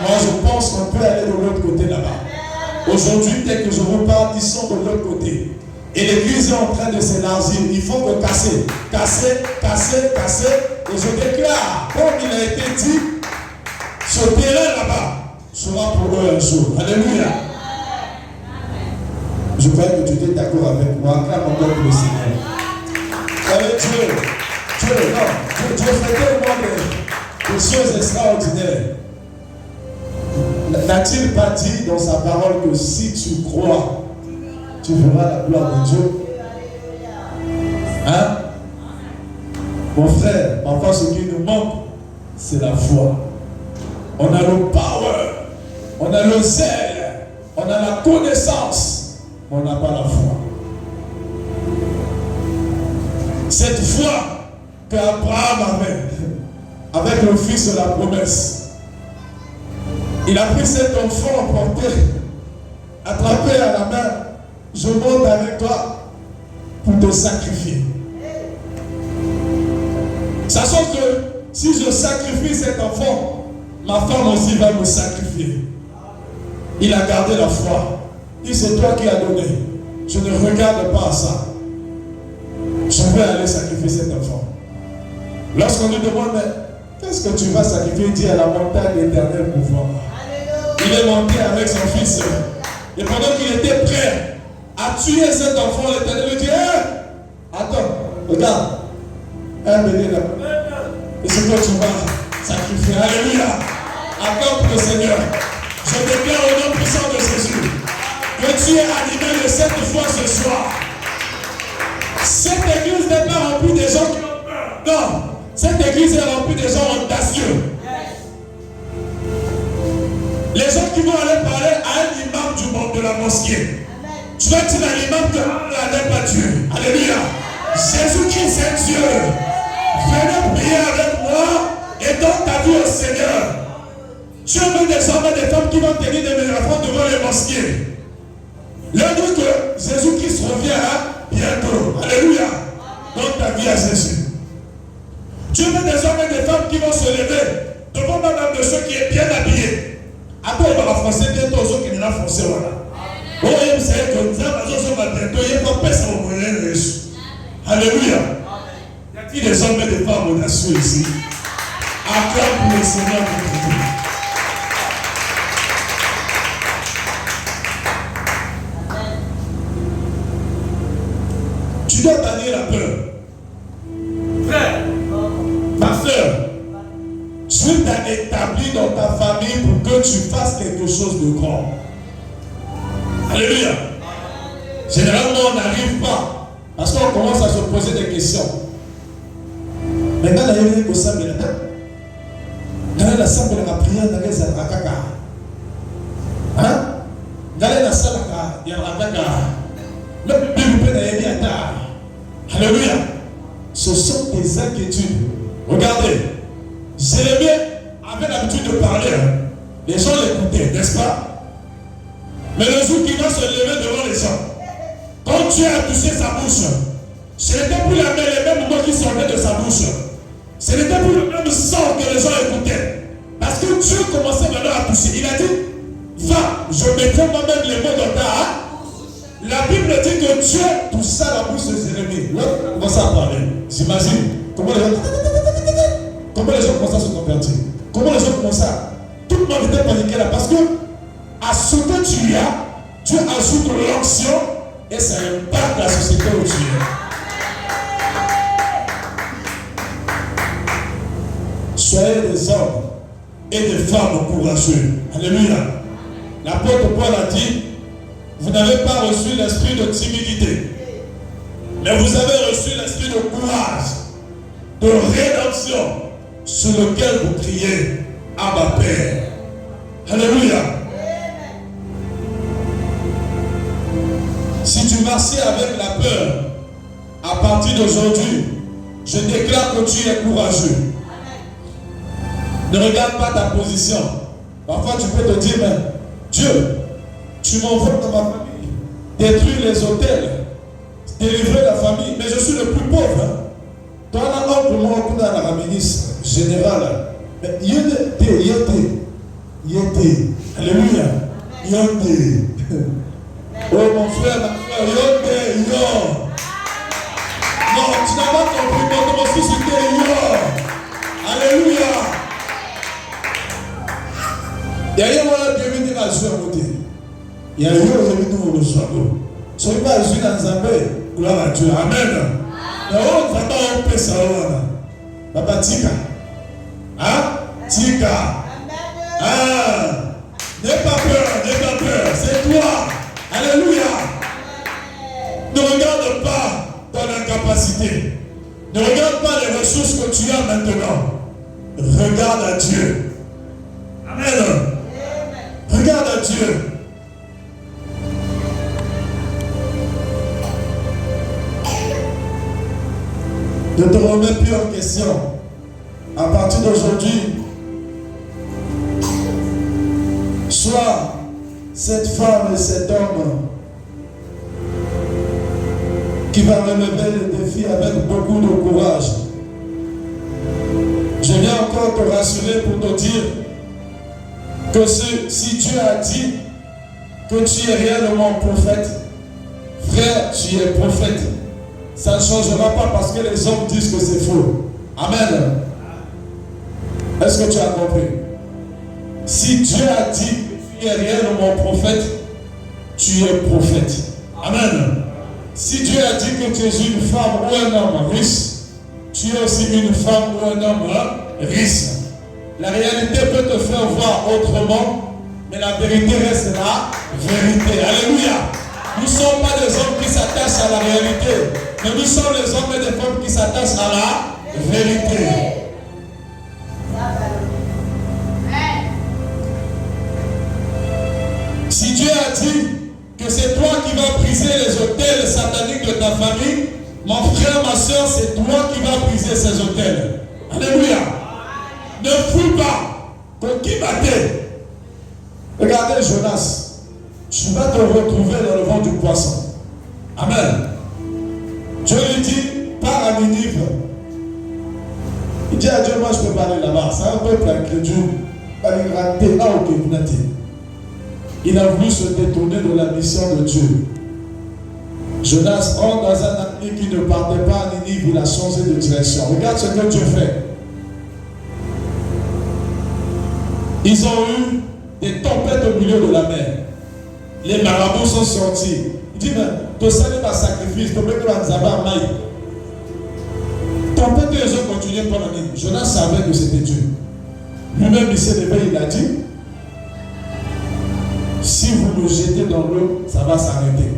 Moi, je pense qu'on peut aller de l'autre côté là-bas. Aujourd'hui, dès que je vous parle, ils sont de l'autre côté. Et l'église est en train de s'élargir. Il faut que casser. Et je déclare, comme il a été dit, ce terrain là-bas sera pour eux un jour. Alléluia. Je crois que tu étais d'accord avec moi. Acclame encore pour le Seigneur. Avec Dieu fait tellement de choses extraordinaires. N'a-t-il pas dit dans sa parole que si tu crois, tu verras la gloire de Dieu? Hein? Mon frère, parfois ce qui nous manque, c'est la foi. On a le power, on a le zèle, on a la connaissance, mais on n'a pas la foi. Cette foi qu'Abraham avait, avec le fils de la promesse, il a pris cet enfant porté, attrapé à la main. Je monte avec toi pour te sacrifier. Sachant que si je sacrifie cet enfant, ma femme aussi va me sacrifier. Il a gardé la foi. Il dit, c'est toi qui as donné. Je ne regarde pas à ça. Je vais aller sacrifier cet enfant. Lorsqu'on lui demande, mais qu'est-ce que tu vas sacrifier? Il dit, à la montagne éternelle pour voir. Il est monté avec son fils. Et pendant qu'il était prêt à tuer cet enfant, l'Éternel lui dit, attends, regarde, un bébé là. Et c'est toi que tu vas sacrifier. Alléluia. Accorde le Seigneur. Je déclare au nom puissant de Jésus que tu es animé de cette foi ce soir. Cette église n'est pas remplie de gens qui ont peur. Non, cette église est remplie de gens audacieux. Les gens qui vont aller parler à un imam de la mosquée. Tu vas dire à l'imam que Allah n'est pas Dieu. Alléluia. Jésus-Christ est Dieu. Venez prier avec moi et donne ta vie au Seigneur. Dieu veut désormais des femmes qui vont tenir des microphones devant les mosquées. Leur dit que Jésus-Christ revient bientôt. Alléluia. Donne ta vie à Jésus. Dieu veut désormais des femmes qui vont se lever devant madame de ceux qui est bien habillé. Après, on va foncer bientôt aux autres qui n'ont pas foncé. Voilà. Oh, vous savez que nous avons bientôt, il n'y a pas personne au moyen de Jésus. Alléluia. Y a-t-il des hommes et des femmes audacieux ici? Acclame pour le Seigneur pour Dieu. Tu dois bannir la peur. Frère, ma soeur, Dieu t'a établi dans ta famille pour que tu fasses quelque chose de grand. Alléluia. Généralement, on n'arrive pas parce qu'on commence à se poser des questions. Maintenant, il y a une chose qui est dans la salle de la prière, dans les Akaka. Hein? Dans la salle de la Akaka. Le Bible est à alléluia. Ce sont des inquiétudes. Regardez. Jérémie avait l'habitude de parler. Les gens l'écoutaient, n'est-ce pas? Mais le jour qu'il va se lever devant les gens, quand Dieu a touché sa bouche, ce n'était plus les mêmes mots qui sortaient de sa bouche. Ce n'était plus le même son que les gens écoutaient. Parce que Dieu commençait maintenant à toucher. Il a dit, va, je mettrai moi-même les mots dans ta bouche. La Bible dit que Dieu toucha la bouche de Jérémie. Là, on commence à parler. J'imagine comment les gens commencent à se convertir. Comment les gens commencent à... Tout le monde était paniqué là parce que à ce que tu as, Dieu ajoute l'onction et ça impacte la société où tu es. Soyez des hommes et des femmes courageux. Alléluia. L'apôtre Paul a dit, vous n'avez pas reçu l'esprit de timidité, mais vous avez reçu l'esprit de courage, de rédemption, sur lequel vous criez Abba Père. Alléluia. Si tu marchais avec la peur, à partir d'aujourd'hui, je déclare que tu es courageux. Ne regarde pas ta position. Parfois tu peux te dire, mais Dieu, tu m'envoies dans ma famille, détruire les hôtels, délivrer la famille, mais je suis le plus pauvre. Hein. Toi, là, pour moi, on a la ministre générale. Mais yété. Alléluia. Yonde. Oh mon frère, ma frère, yonde, yo. Non, tu n'as pas compris, mais comment c'était yo. Alléluia. Il y a eu un bienvenu à jouer à côté. Il y a eu un bienvenu au Château. Soyez pas joué dans Zambé. Gloire à Dieu. Amen. Mais on va pas en paix ça. Papa Tika. Hein? Tika. Ah. N'aie pas peur. C'est toi. Alléluia. Ne regarde pas ton incapacité. Ne regarde pas les ressources que tu as maintenant. Regarde à Dieu. Amen. Regarde à Dieu. Ne te remets plus en question. À partir d'aujourd'hui, sois cette femme et cet homme qui va relever le défi avec beaucoup de courage. Je viens encore te rassurer pour te dire que si Dieu a dit que tu es réellement prophète, frère, tu es prophète. Ça ne changera pas parce que les hommes disent que c'est faux. Amen. Est-ce que tu as compris? Si Dieu a dit que tu es réellement prophète, tu es prophète. Amen. Si Dieu a dit que tu es une femme ou un homme riche, tu es aussi une femme ou un homme riche. La réalité peut te faire voir autrement, mais la vérité reste la vérité. Alléluia. Nous ne sommes pas des hommes qui s'attachent à la réalité, mais nous sommes les hommes et les femmes qui s'attachent à la vérité. Si Dieu a dit que c'est toi qui vas briser les autels sataniques de ta famille, mon frère, ma soeur, c'est toi qui vas briser ces autels. Alléluia. Ne fouille pas. Pour qui battait? Regardez Jonas. Tu vas te retrouver dans le ventre du poisson. Amen. Dieu lui dit, pars à Ninive. Il dit à Dieu, moi je peux pas aller là-bas. C'est un peuple incrédule. Il a voulu se détourner de la mission de Dieu. Jonas rentre dans un navire qui ne partait pas à Ninive. Il a changé de direction. Regarde ce que Dieu fait. Ils ont eu des tempêtes au milieu de la mer. Les marabouts sont sortis. Il dit, mais tu sais pas sacrifice, tu peux pas zabar maï. Tempête, les gens continuaient pendant la nuit. Jonas savait que c'était Dieu. Lui-même, il s'est levé, il a dit, si vous le jetez dans l'eau, ça va s'arrêter.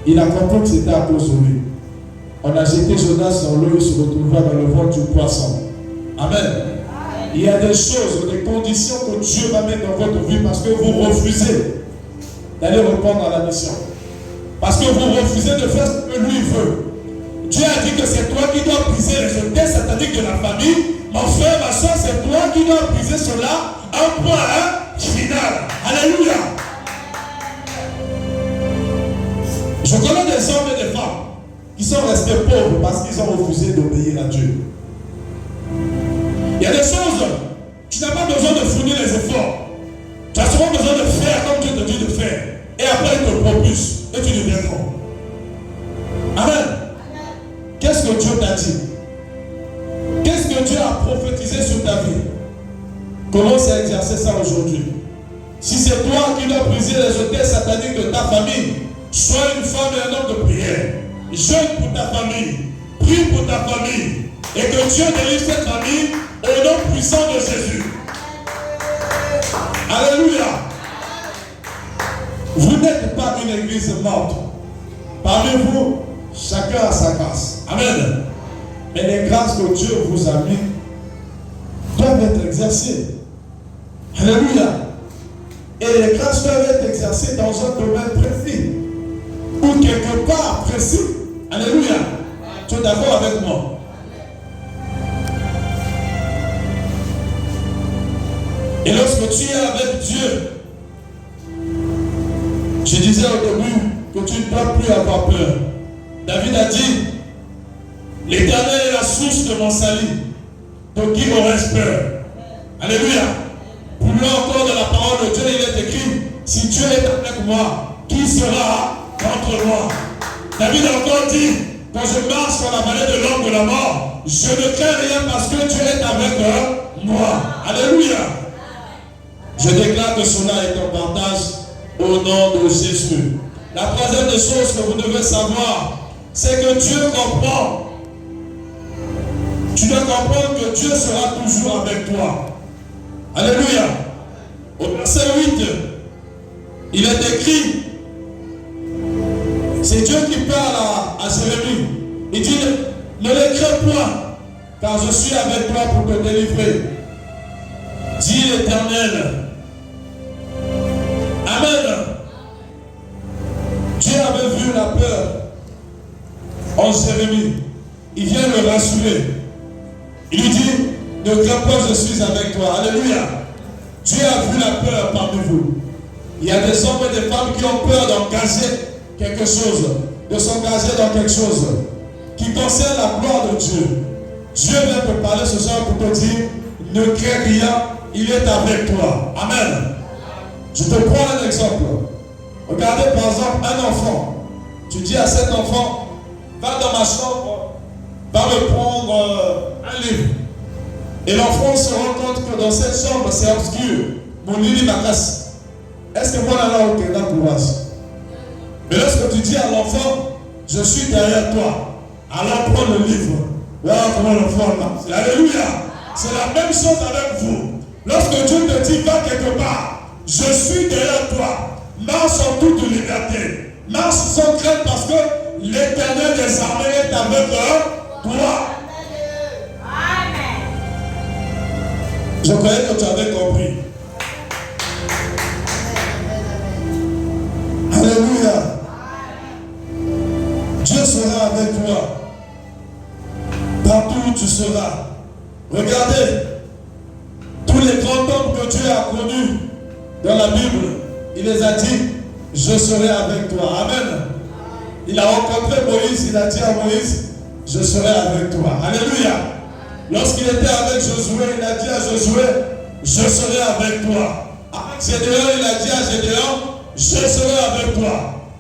Il a compris que c'était à cause de lui. On a jeté Jonas dans l'eau, il se retrouvera dans le ventre du poisson. Amen. Il y a des choses, des conditions que Dieu va mettre dans votre vie parce que vous refusez d'aller répondre à la mission. Parce que vous refusez de faire ce que lui veut. Dieu a dit que c'est toi qui dois briser les autels sataniques de la famille. Mon frère, ma soeur, c'est toi qui dois briser cela. Un point final. Alléluia. Je connais des hommes et des femmes qui sont restés pauvres parce qu'ils ont refusé d'obéir à Dieu. Il y a des choses, tu n'as pas besoin de fournir les efforts. Tu as souvent besoin de faire comme Dieu te dit de faire. Et après, il te propulse et tu deviens grand. Amen. Qu'est-ce que Dieu t'a dit? Qu'est-ce que Dieu a prophétisé sur ta vie? Commence à exercer ça aujourd'hui. Si c'est toi qui dois briser les autels sataniques de ta famille, sois une femme et un homme de prière. Jeûne pour ta famille. Prie pour ta famille. Et que Dieu délivre cette famille au nom puissant de Jésus. Alléluia. Vous n'êtes pas une église morte. Parmi vous, chacun a sa grâce. Amen. Mais les grâces que Dieu vous a mises doivent être exercées. Alléluia. Et les grâces doivent être exercées dans un domaine précis. Ou quelque part précis. Alléluia. Tu es d'accord avec moi? Et lorsque tu es avec Dieu, je disais au début que tu ne dois plus avoir peur. David a dit, l'Éternel est la source de mon salut. De qui aurais-je peur? Alléluia. Plus loin encore dans la parole de Dieu, il est écrit, si Dieu est avec moi, qui sera contre moi? David a encore dit, quand je marche dans la vallée de l'ombre de la mort, je ne crains rien parce que Dieu est avec moi. Alléluia. Je déclare que cela est un partage au nom de Jésus. La troisième des choses que vous devez savoir, c'est que Dieu comprend. Tu dois comprendre que Dieu sera toujours avec toi. Alléluia. Au verset 8, il est écrit, c'est Dieu qui parle à Jérémie. Il dit, ne les crains point, car je suis avec toi pour te délivrer. Dit l'Éternel. Amen. Dieu avait vu la peur en Jérémie. Il vient le rassurer. Il lui dit, ne crains pas, je suis avec toi. Alléluia. Dieu a vu la peur parmi vous. Il y a des hommes et des femmes qui ont peur d'engager quelque chose, de s'engager dans quelque chose qui concerne la gloire de Dieu. Dieu vient te parler ce soir pour te dire, ne crains rien, il est avec toi. Amen. Je te prends un exemple. Regardez par exemple un enfant. Tu dis à cet enfant, va dans ma chambre, va me prendre un livre. Et l'enfant se rend compte que dans cette chambre, c'est obscur. Mon lit m'a cassé. Est-ce que moi là, ok, dans le courage? Mais lorsque tu dis à l'enfant, je suis derrière toi, alors prends le livre. Voilà comment l'enfant marche. Alléluia. C'est la même chose avec vous. Lorsque Dieu te dit, va quelque part, je suis derrière toi. Marche en toute liberté. Marche sans crainte parce que l'Éternel des armées est avec toi. Je croyais que tu avais compris. Alléluia. Dieu sera avec toi. Partout où tu seras. Regardez. Tous les grands hommes que Dieu a connus dans la Bible, il les a dit, je serai avec toi. Amen. Il a rencontré Moïse, il a dit à Moïse, je serai avec toi. Alléluia. Lorsqu'il était avec Josué, il a dit à Josué, je serai avec toi. Avec Gédéon, il a dit à Gédéon, je serai avec toi.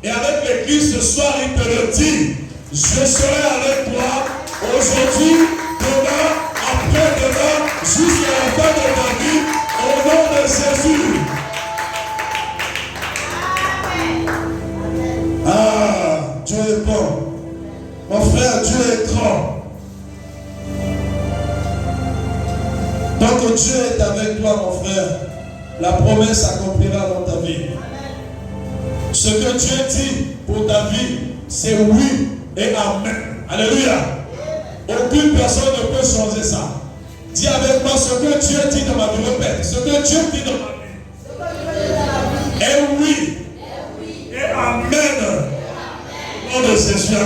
Et avec l'Église ce soir, il te le dit, je serai avec toi aujourd'hui, demain, après-demain, jusqu'à la fin de ta vie, au nom de Jésus. Ah, Dieu est bon. Mon frère, Dieu est grand. Tant que Dieu est avec toi, mon frère, la promesse s'accomplira dans ta vie. Ce que Dieu dit pour ta vie, c'est oui et amen. Alléluia. Aucune personne ne peut changer ça. Dis avec moi ce que Dieu dit dans ma vie. Répète. Ce que Dieu dit dans ma vie. Et oui. Et amen. Au nom de Jésus.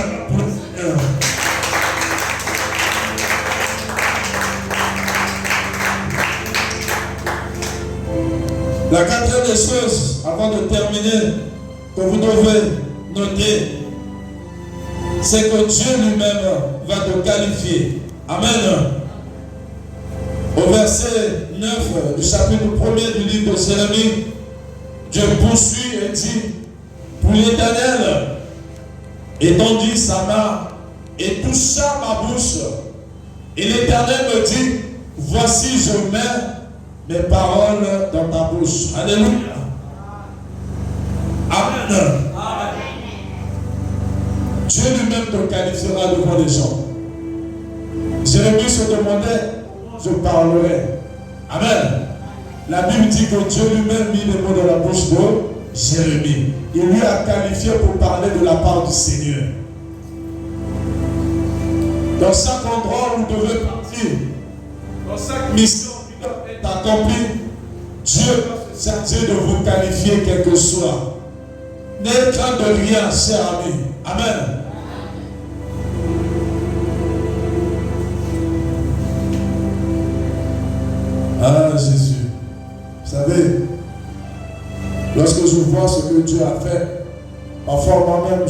La quatrième des choses, avant de terminer, que vous devez noter, c'est que Dieu lui-même va te qualifier. Amen. Au verset 9 du chapitre 1er du livre de Jérémie, Dieu poursuit et dit, pour l'Éternel étendit sa main et toucha ma bouche. Et l'Éternel me dit, voici je mets mes paroles dans ta bouche. Alléluia. Amen. Dieu lui-même te qualifiera devant les gens. Jérémie se demandait, je parlerai. Amen. La Bible dit que Dieu lui-même mit les mots dans la bouche de Jérémie. Il lui a qualifié pour parler de la part du Seigneur. Dans chaque endroit où vous devez partir, dans chaque mission qui doit être accomplie, Dieu va se charger de vous qualifier quel que soit. N'ayez crainte de rien, cher ami. Amen. Ah, Jésus. vois ce que Dieu a fait, parfois moi-même,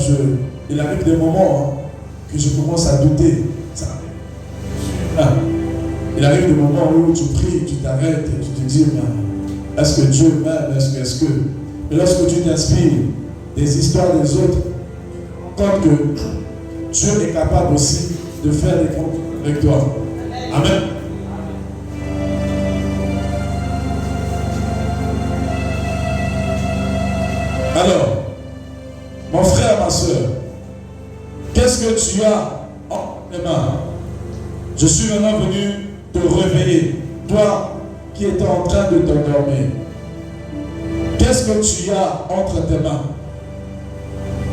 il arrive des moments que je commence à douter. Il arrive des moments où tu pries, tu t'arrêtes et tu te dis, est-ce que Dieu m'aime? Est-ce que... Et lorsque tu t'inspires des histoires des autres, compte que Dieu est capable aussi de faire des comptes avec toi. Amen. Alors, mon frère, ma soeur, qu'est-ce que tu as entre tes mains? Je suis maintenant venu te réveiller, toi qui étais en train de t'endormir. Qu'est-ce que tu as entre tes mains?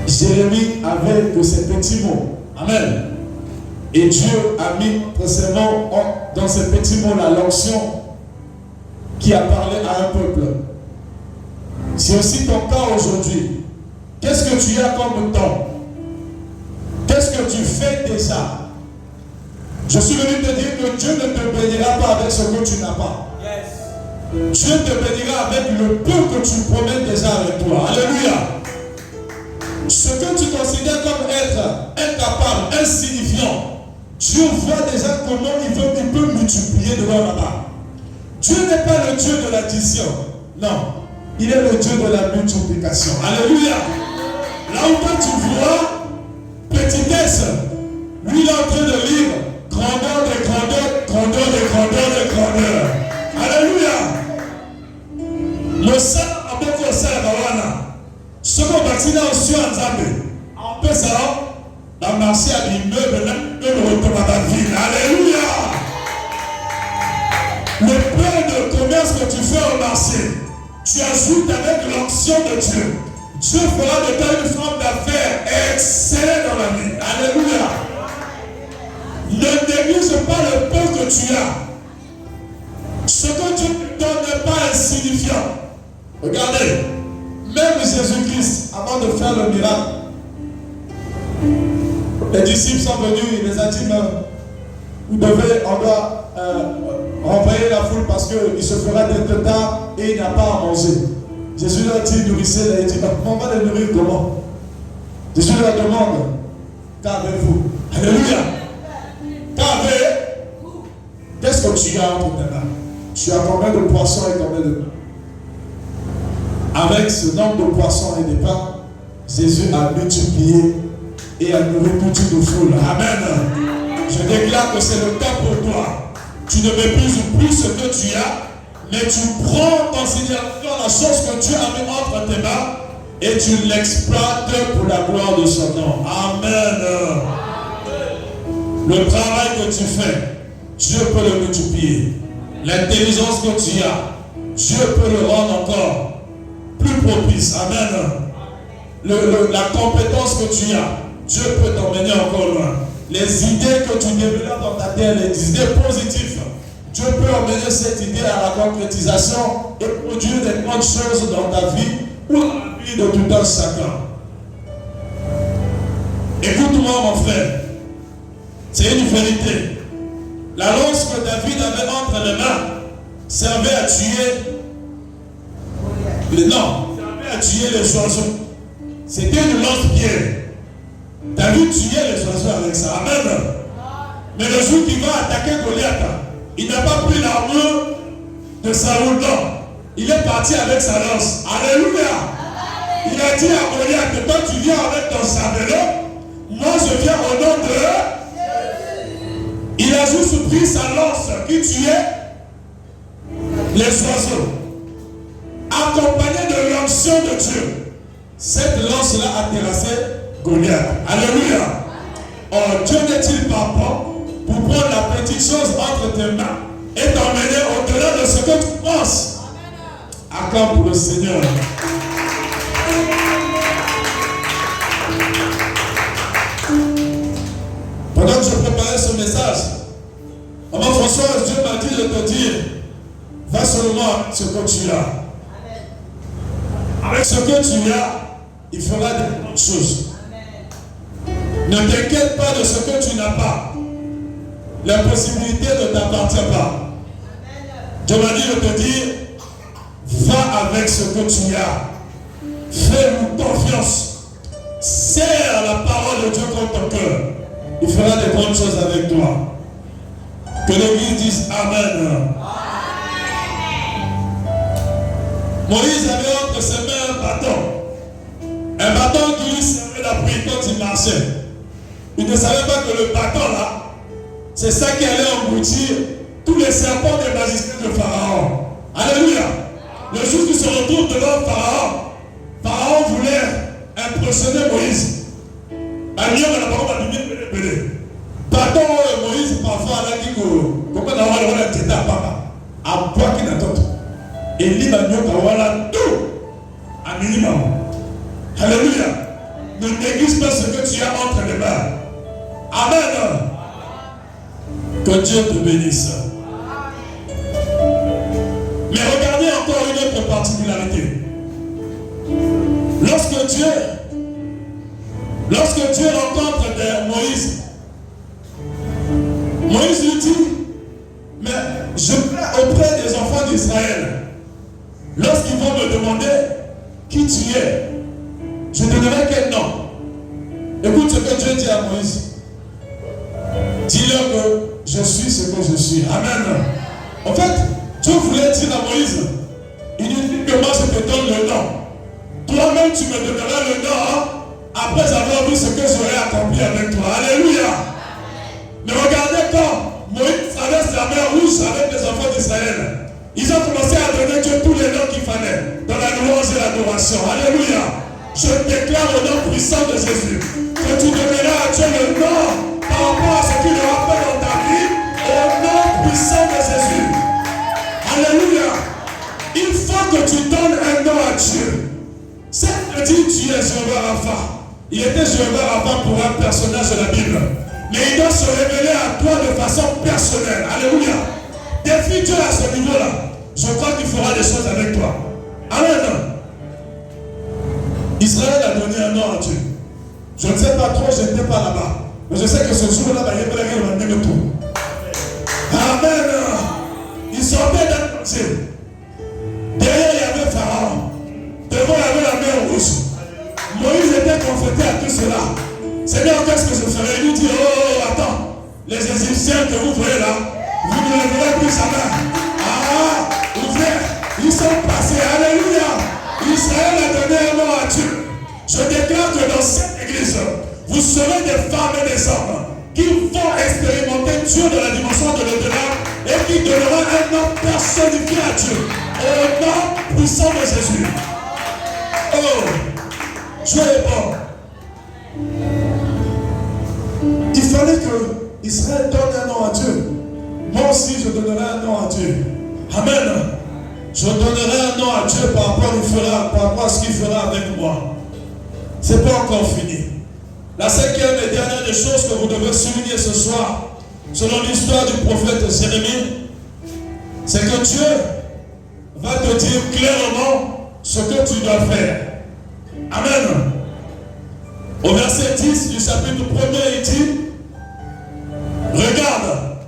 Jérémie avait que ces petits mots. Amen. Et Dieu a mis précisément dans ces petits mots-là l'onction qui a parlé à un peuple. C'est aussi ton cas aujourd'hui. Qu'est-ce que tu as comme temps? Qu'est-ce que tu fais déjà? Je suis venu te dire que Dieu ne te bénira pas avec ce que tu n'as pas. Yes. Dieu te bénira avec le peu que tu promets déjà avec toi. Alléluia. Ce que tu considères comme être incapable, insignifiant, Dieu voit déjà comment il peut multiplier devant la main. Dieu n'est pas le Dieu de l'addition. Non. Il est le Dieu de la multiplication. Alléluia. Là où toi tu vois petitesse, lui il est en train de lire grandeur de grandeur, grandeur de grandeur de grandeur. Alléluia. Le sang a beaucoup de sang à ce qu'on bâtit là aussi en Zambie. En peut ça, la marché à l'immeuble, le retour à ta ville. Alléluia. Le plan de commerce que tu fais au marché, tu ajoutes avec l'onction de Dieu. Dieu fera de toi une femme d'affaires excellente dans la vie. Alléluia. Ne néglige pas le peu que tu as. Ce que Dieu te donne n'est pas insignifiant. Regardez, même Jésus-Christ, avant de faire le miracle, les disciples sont venus, il les a dit, on doit renvoyer la foule parce qu'il se fera d'être tard et il n'y a pas à manger. Jésus leur dit, nourrissez-les. Il dit, on va les nourrir comment? Jésus leur demande, qu'avez-vous? Alléluia. Qu'avez-vous? Qu'est-ce que tu as entre tes mains? Tu as combien de poissons et combien de pains? Avec ce nombre de poissons et de pains, Jésus a multiplié et a nourri toute une foule. Amen. Je déclare que c'est le cas pour toi. Tu ne méprises plus ce que tu as, mais tu prends en considération la chose que Dieu a mis entre tes mains et tu l'exploites pour la gloire de son nom. Amen. Le travail que tu fais, Dieu peut le multiplier. L'intelligence que tu as, Dieu peut le rendre encore plus propice. Amen. La compétence que tu as, Dieu peut t'emmener encore loin. Les idées que tu développes dans ta tête, les idées positives, Dieu peut emmener cette idée à la concrétisation et produire des grandes choses dans ta vie ou dans la vie de tout un chacun. Écoute-moi mon frère, c'est une vérité. La lance que David avait entre les mains servait à tuer les oiseaux. C'était une lance-pierre. David tuait les oiseaux avec ça. Amen. Mais le jour qu'il va attaquer Goliath, il n'a pas pris l'armure de Saoul. Non. Il est parti avec sa lance. Alléluia. Il a dit à Goliath, toi tu viens avec ton sablon, moi je viens au nom de Jésus. Il a juste pris sa lance qui tuait les oiseaux, accompagné de l'onction de Dieu. Cette lance-là a terrassé Goliath. Alléluia. Oh, Dieu n'est-il pas bon pour prendre la petite chose entre tes mains et t'emmener au-delà de ce que tu penses? Acclame pour le Seigneur. Pendant que je préparais ce message, maman Françoise, Dieu m'a dit de te dire, va seulement avec ce que tu as. Avec ce que tu as, il fera des bonnes choses. Ne t'inquiète pas de ce que tu n'as pas. L'impossibilité ne t'appartient pas. Dieu m'a dit de te dire, va avec ce que tu as. fais-lui confiance, serre la parole de Dieu contre ton cœur. Il fera des bonnes choses avec toi. Que l'Église dise Amen. Moïse avait entre ses mains un bâton. Un bâton qui lui servait d'appui quand il marchait. Il ne savait pas que le bâton là, c'est ça qui allait engloutir tous les serpents des magiciens de Pharaon. Alléluia. Le jour qu'il se retrouve devant Pharaon, Pharaon voulait impressionner Moïse. Bâton Moïse parfois là qui comment on va le tête à papa. À bois qui n'attend. Et lui va mieux qu'à tout. À minimum. Alléluia. Ne néglige pas ce que tu as entre les mains. Amen. Que Dieu te bénisse. Mais regardez encore une autre particularité. Lorsque Dieu rencontre Moïse, Moïse lui dit, mais je vais auprès des enfants d'Israël. Lorsqu'ils vont me demander qui tu es, je donnerai quel nom. Écoute ce que Dieu dit à Moïse. Dis-leur que je suis ce que je suis. Amen. En fait, Dieu voulait dire à Moïse, il lui dit que moi je te donne le nom. Toi-même tu me donneras le nom après avoir vu ce que j'aurai accompli avec toi. Alléluia. Mais regardez quand Moïse traverse la mer Rouge avec les enfants d'Israël. Ils ont commencé à donner Dieu tous les noms qu'il fallait dans la louange et l'adoration. Alléluia. Je déclare au nom puissant de Jésus que tu donneras à Dieu le nom par rapport à ce qu'il aura fait dans ta vie au nom puissant de Jésus. Alléluia. Il faut que tu donnes un nom à Dieu. Certes, dit tu es Jéhovah Rapha. Il était Jéhovah Rapha pour un personnage de la Bible. Mais il doit se révéler à toi de façon personnelle. Alléluia. Défie Dieu à ce niveau-là. Je crois qu'il fera des choses avec toi. Amen. Israël a donné un nom à Dieu. Je ne sais pas trop, je n'étais pas là-bas. Mais je sais que ce jour-là, il y avait la tout. Amen. Ils sortaient d'un côté. Derrière, il y avait Pharaon. Devant, il y avait la mer Rouge. Moïse était confronté à tout cela. Seigneur, qu'est-ce que je ferai? Il lui dit, oh, attends. Les Égyptiens que vous voyez là, vous ne leverez plus sa main. Ah, ouvrez. Ils sont passés. Alléluia. Israël a donné un nom à Dieu. Je déclare que dans cette église, vous serez des femmes et des hommes qui vont expérimenter Dieu dans la dimension de l'au-delà et qui donneront un nom personnifié à Dieu. Au nom puissant de Jésus. Oh, Dieu est bon. Il fallait que Israël donne un nom à Dieu. Moi aussi, je donnerai un nom à Dieu. Amen. Je donnerai un nom à Dieu par rapport à ce qu'il fera avec moi. Ce n'est pas encore fini. La cinquième et dernière des choses que vous devez souligner ce soir, selon l'histoire du prophète Jérémie, c'est que Dieu va te dire clairement ce que tu dois faire. Amen. Au verset 10 du chapitre 1er, il dit, regarde,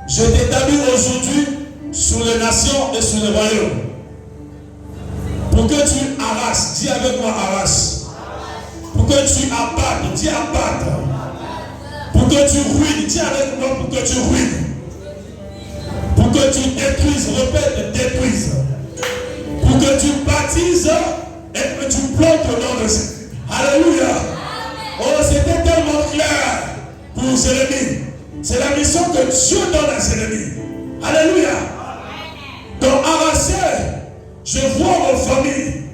je t'établis aujourd'hui sur les nations et sur les royaumes, pour que tu arraches, dis avec moi arrache, pour que tu abattes, dis abatte, pour que tu ruines, dis avec moi pour que tu ruines, pour que tu détruises, répète, détruise, pour que tu baptises et que tu plantes au nom de Jésus. Alléluia. Oh, c'était tellement clair pour Jérémie. C'est la mission que Dieu donne à Jérémie. Alléluia. Dans arracher, je vois vos familles,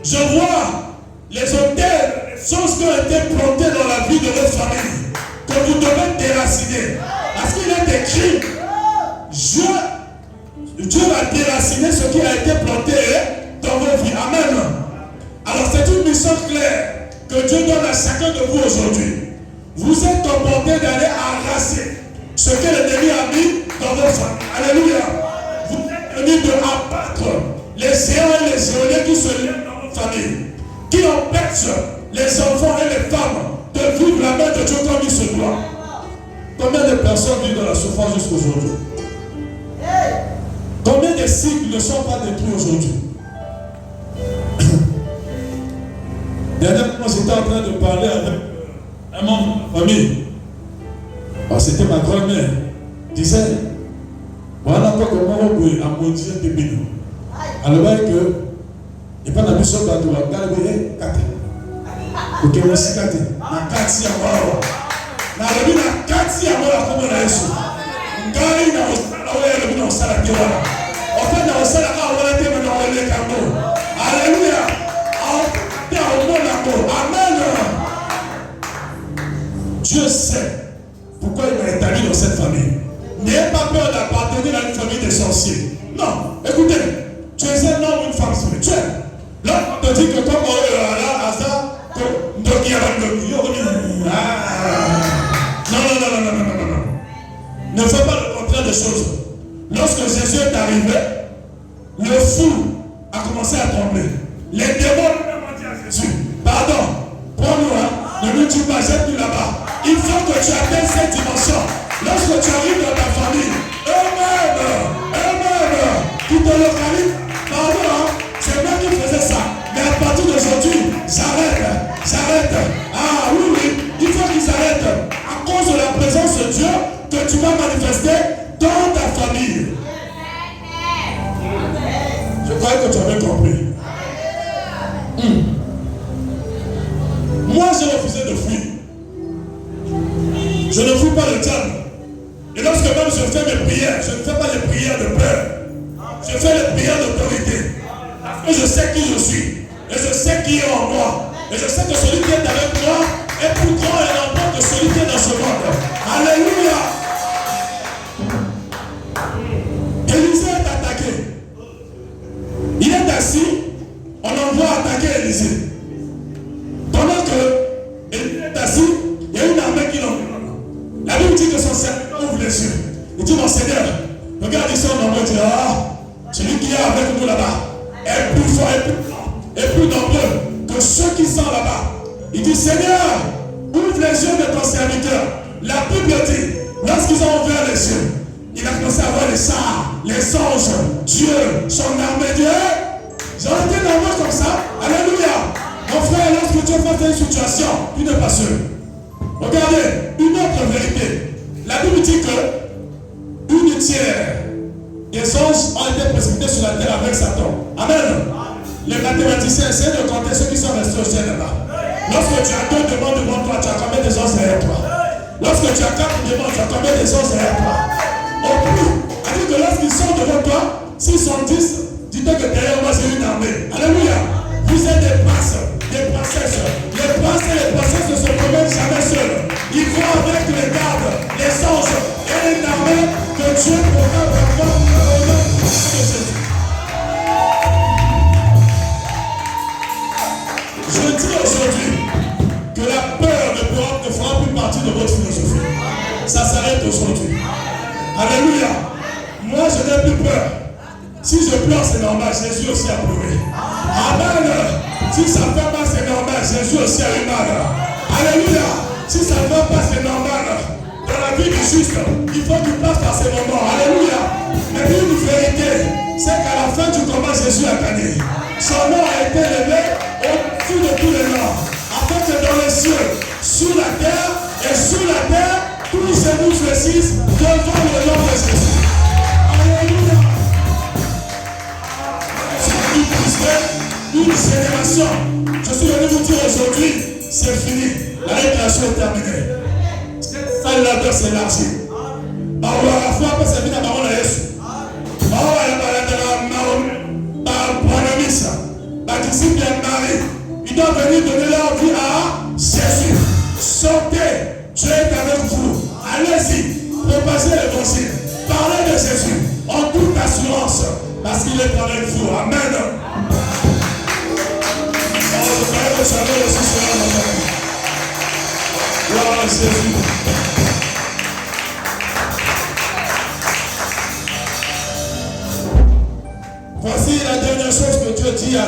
je vois les hôtels, les choses qui ont été plantées dans la vie de votre famille, que vous devez déraciner. Parce qu'il est écrit, Dieu va déraciner ce qui a été planté dans vos vies. Amen. Alors c'est une mission claire que Dieu donne à chacun de vous aujourd'hui. Vous êtes comporté d'aller arracher ce que l'ennemi a mis dans votre famille. Alléluia. Vous êtes venu de abattre les géants et les géoliens qui se lèvent dans votre famille, qui empêchent les enfants et les femmes de vivre la main de Dieu comme il se doit. Combien de personnes vivent dans la souffrance jusqu'aujourd'hui? Combien de cycles ne sont pas détruits aujourd'hui? Dernièrement, j'étais en train de parler avec un membre de la famille. C'était ma grand-mère. Elle disait, voilà quoi comment on peut amodier des bidons. Alors, que il n'y a pas d'ambition de la galerie, kate. Ok, on s'y kate. La kati à moi. La rebi la kati à moi, comme on a reçu. Ngari na osala, on a osala kiwala. En fait, na osala ka wala te na wale kamo. Alléluia. Amen. Dieu sait pourquoi il m'a établi dans cette famille. N'ayez pas peur d'appartenir à une famille des sorciers. Non, écoutez, tu es un homme ou une femme spirituelle. L'homme te dit que comme là, Asa, non. Ne fais pas le contraire des choses. Lorsque Jésus est arrivé, le fou a commencé à trembler. Les démons ont dit à Jésus, pardon, prends-nous, ne nous tue pas, jette-nous là-bas. Il faut que tu atteignes cette dimension. Lorsque tu arrives dans ta famille, eux-mêmes, qui te localisent, pardon, c'est moi qui faisais ça. Mais à partir d'aujourd'hui, j'arrête. Ah oui, il faut qu'ils arrêtent. À cause de la présence de Dieu que tu vas manifester dans ta famille. Je croyais que tu avais compris. Moi, j'ai refusé de fuir. Je ne fous pas le diable. Et lorsque même je fais mes prières, je ne fais pas les prières de peur. Je fais les prières d'autorité. Parce que je sais qui je suis. Et je sais qui est en moi. Et je sais que celui qui est avec moi est plus grand et important que celui qui est dans ce monde. Alléluia. Élisée est attaqué. Il est assis. On envoie attaquer Élisée. Pendant que Élisée est assis, il y a une armée qui l'envoie. La Bible dit que son serviteur ouvre les yeux. Il dit, mon Seigneur, regarde ici en nombre. Il dit, celui qui est avec nous là-bas est plus fort, est plus nombreux que ceux qui sont là-bas. Il dit, Seigneur, ouvre les yeux de ton serviteur. La Bible dit, lorsqu'ils ont ouvert les yeux, il a commencé à voir les chars, les anges, Dieu, son armée. Dieu, j'en étais nombreux comme ça. Alléluia. Mon frère, lorsque Dieu fait une situation, tu n'es pas seul. Regardez, une autre vérité. La Bible dit que une tiers des anges ont été précipités sur la terre avec Satan. Amen. Les mathématiciens essaient de compter ceux qui sont restés au ciel là-bas. Lorsque tu as 2 demandes devant toi, tu as combien des anges derrière toi? Lorsque tu as 4 demandes, tu as combien des anges derrière toi? Au plus, c'est-à-dire que lorsqu'ils sont devant toi, s'ils sont 10, dis-toi que derrière moi c'est une armée. Alléluia. Vous êtes des princes, des princesses. Les princes et les princesses ne se promènent jamais seuls. Ils vont avec les gardes, les anges et une armée que Dieu programme pour au nom de Jésus. Je dis aujourd'hui que la peur ne fera plus partie de votre philosophie. Ça s'arrête aujourd'hui. Alléluia. Moi, je n'ai plus peur. Si je pleure, c'est normal. Jésus aussi a pleuré. Amen. Si ça ne fait pas, c'est normal. Jésus aussi a eu mal. Alléluia. Si ça ne va pas, c'est normal. Dans la vie du juste, il faut qu'il passe par ces moments. Alléluia. Mais une vérité, c'est qu'à la fin du combat, Jésus a gagné. Son nom a été élevé au-dessus de tous les noms. Afin que dans les cieux, sur la terre et sous la terre, tous ces nous fléchissent devant le nom de Jésus. Alléluia. Une génération. Je suis venu vous dire aujourd'hui, c'est fini. La récréation est terminée. Ça, là-dedans, c'est élargi. Par la foi, c'est fini à parole à Jésus. Disciples et Marie, ils doivent venir donner leur vie à Jésus. Sortez, Dieu est avec vous. Allez-y, propagez l'évangile. Parlez de Jésus en toute assurance, parce qu'il est avec vous. Amen. Gloire à Jésus. Voici la dernière chose que Dieu dit à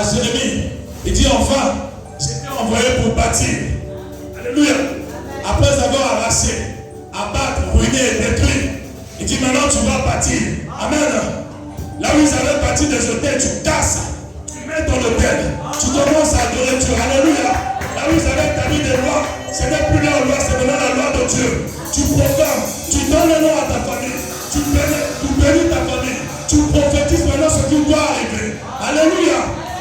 Jérémie. Il dit enfin, j'étais envoyé pour bâtir. Alléluia. Après avoir arraché, abattre, ruiné et détruit, il dit maintenant tu vas bâtir. Amen. Là où ils avaient bâti des hôtels, tu casses, tu mets dans l'hôtel, tu commences commences à adorer Dieu. Alléluia. Là où vous avez établi des lois, ce n'est plus la loi, c'est maintenant la loi de Dieu. Tu proclames, tu donnes le nom à ta famille, tu bénis ta famille, tu prophétises maintenant ce qui doit arriver. Alléluia.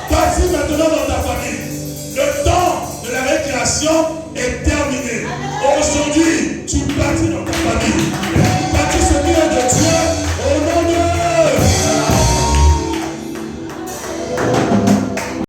Voici maintenant dans ta famille.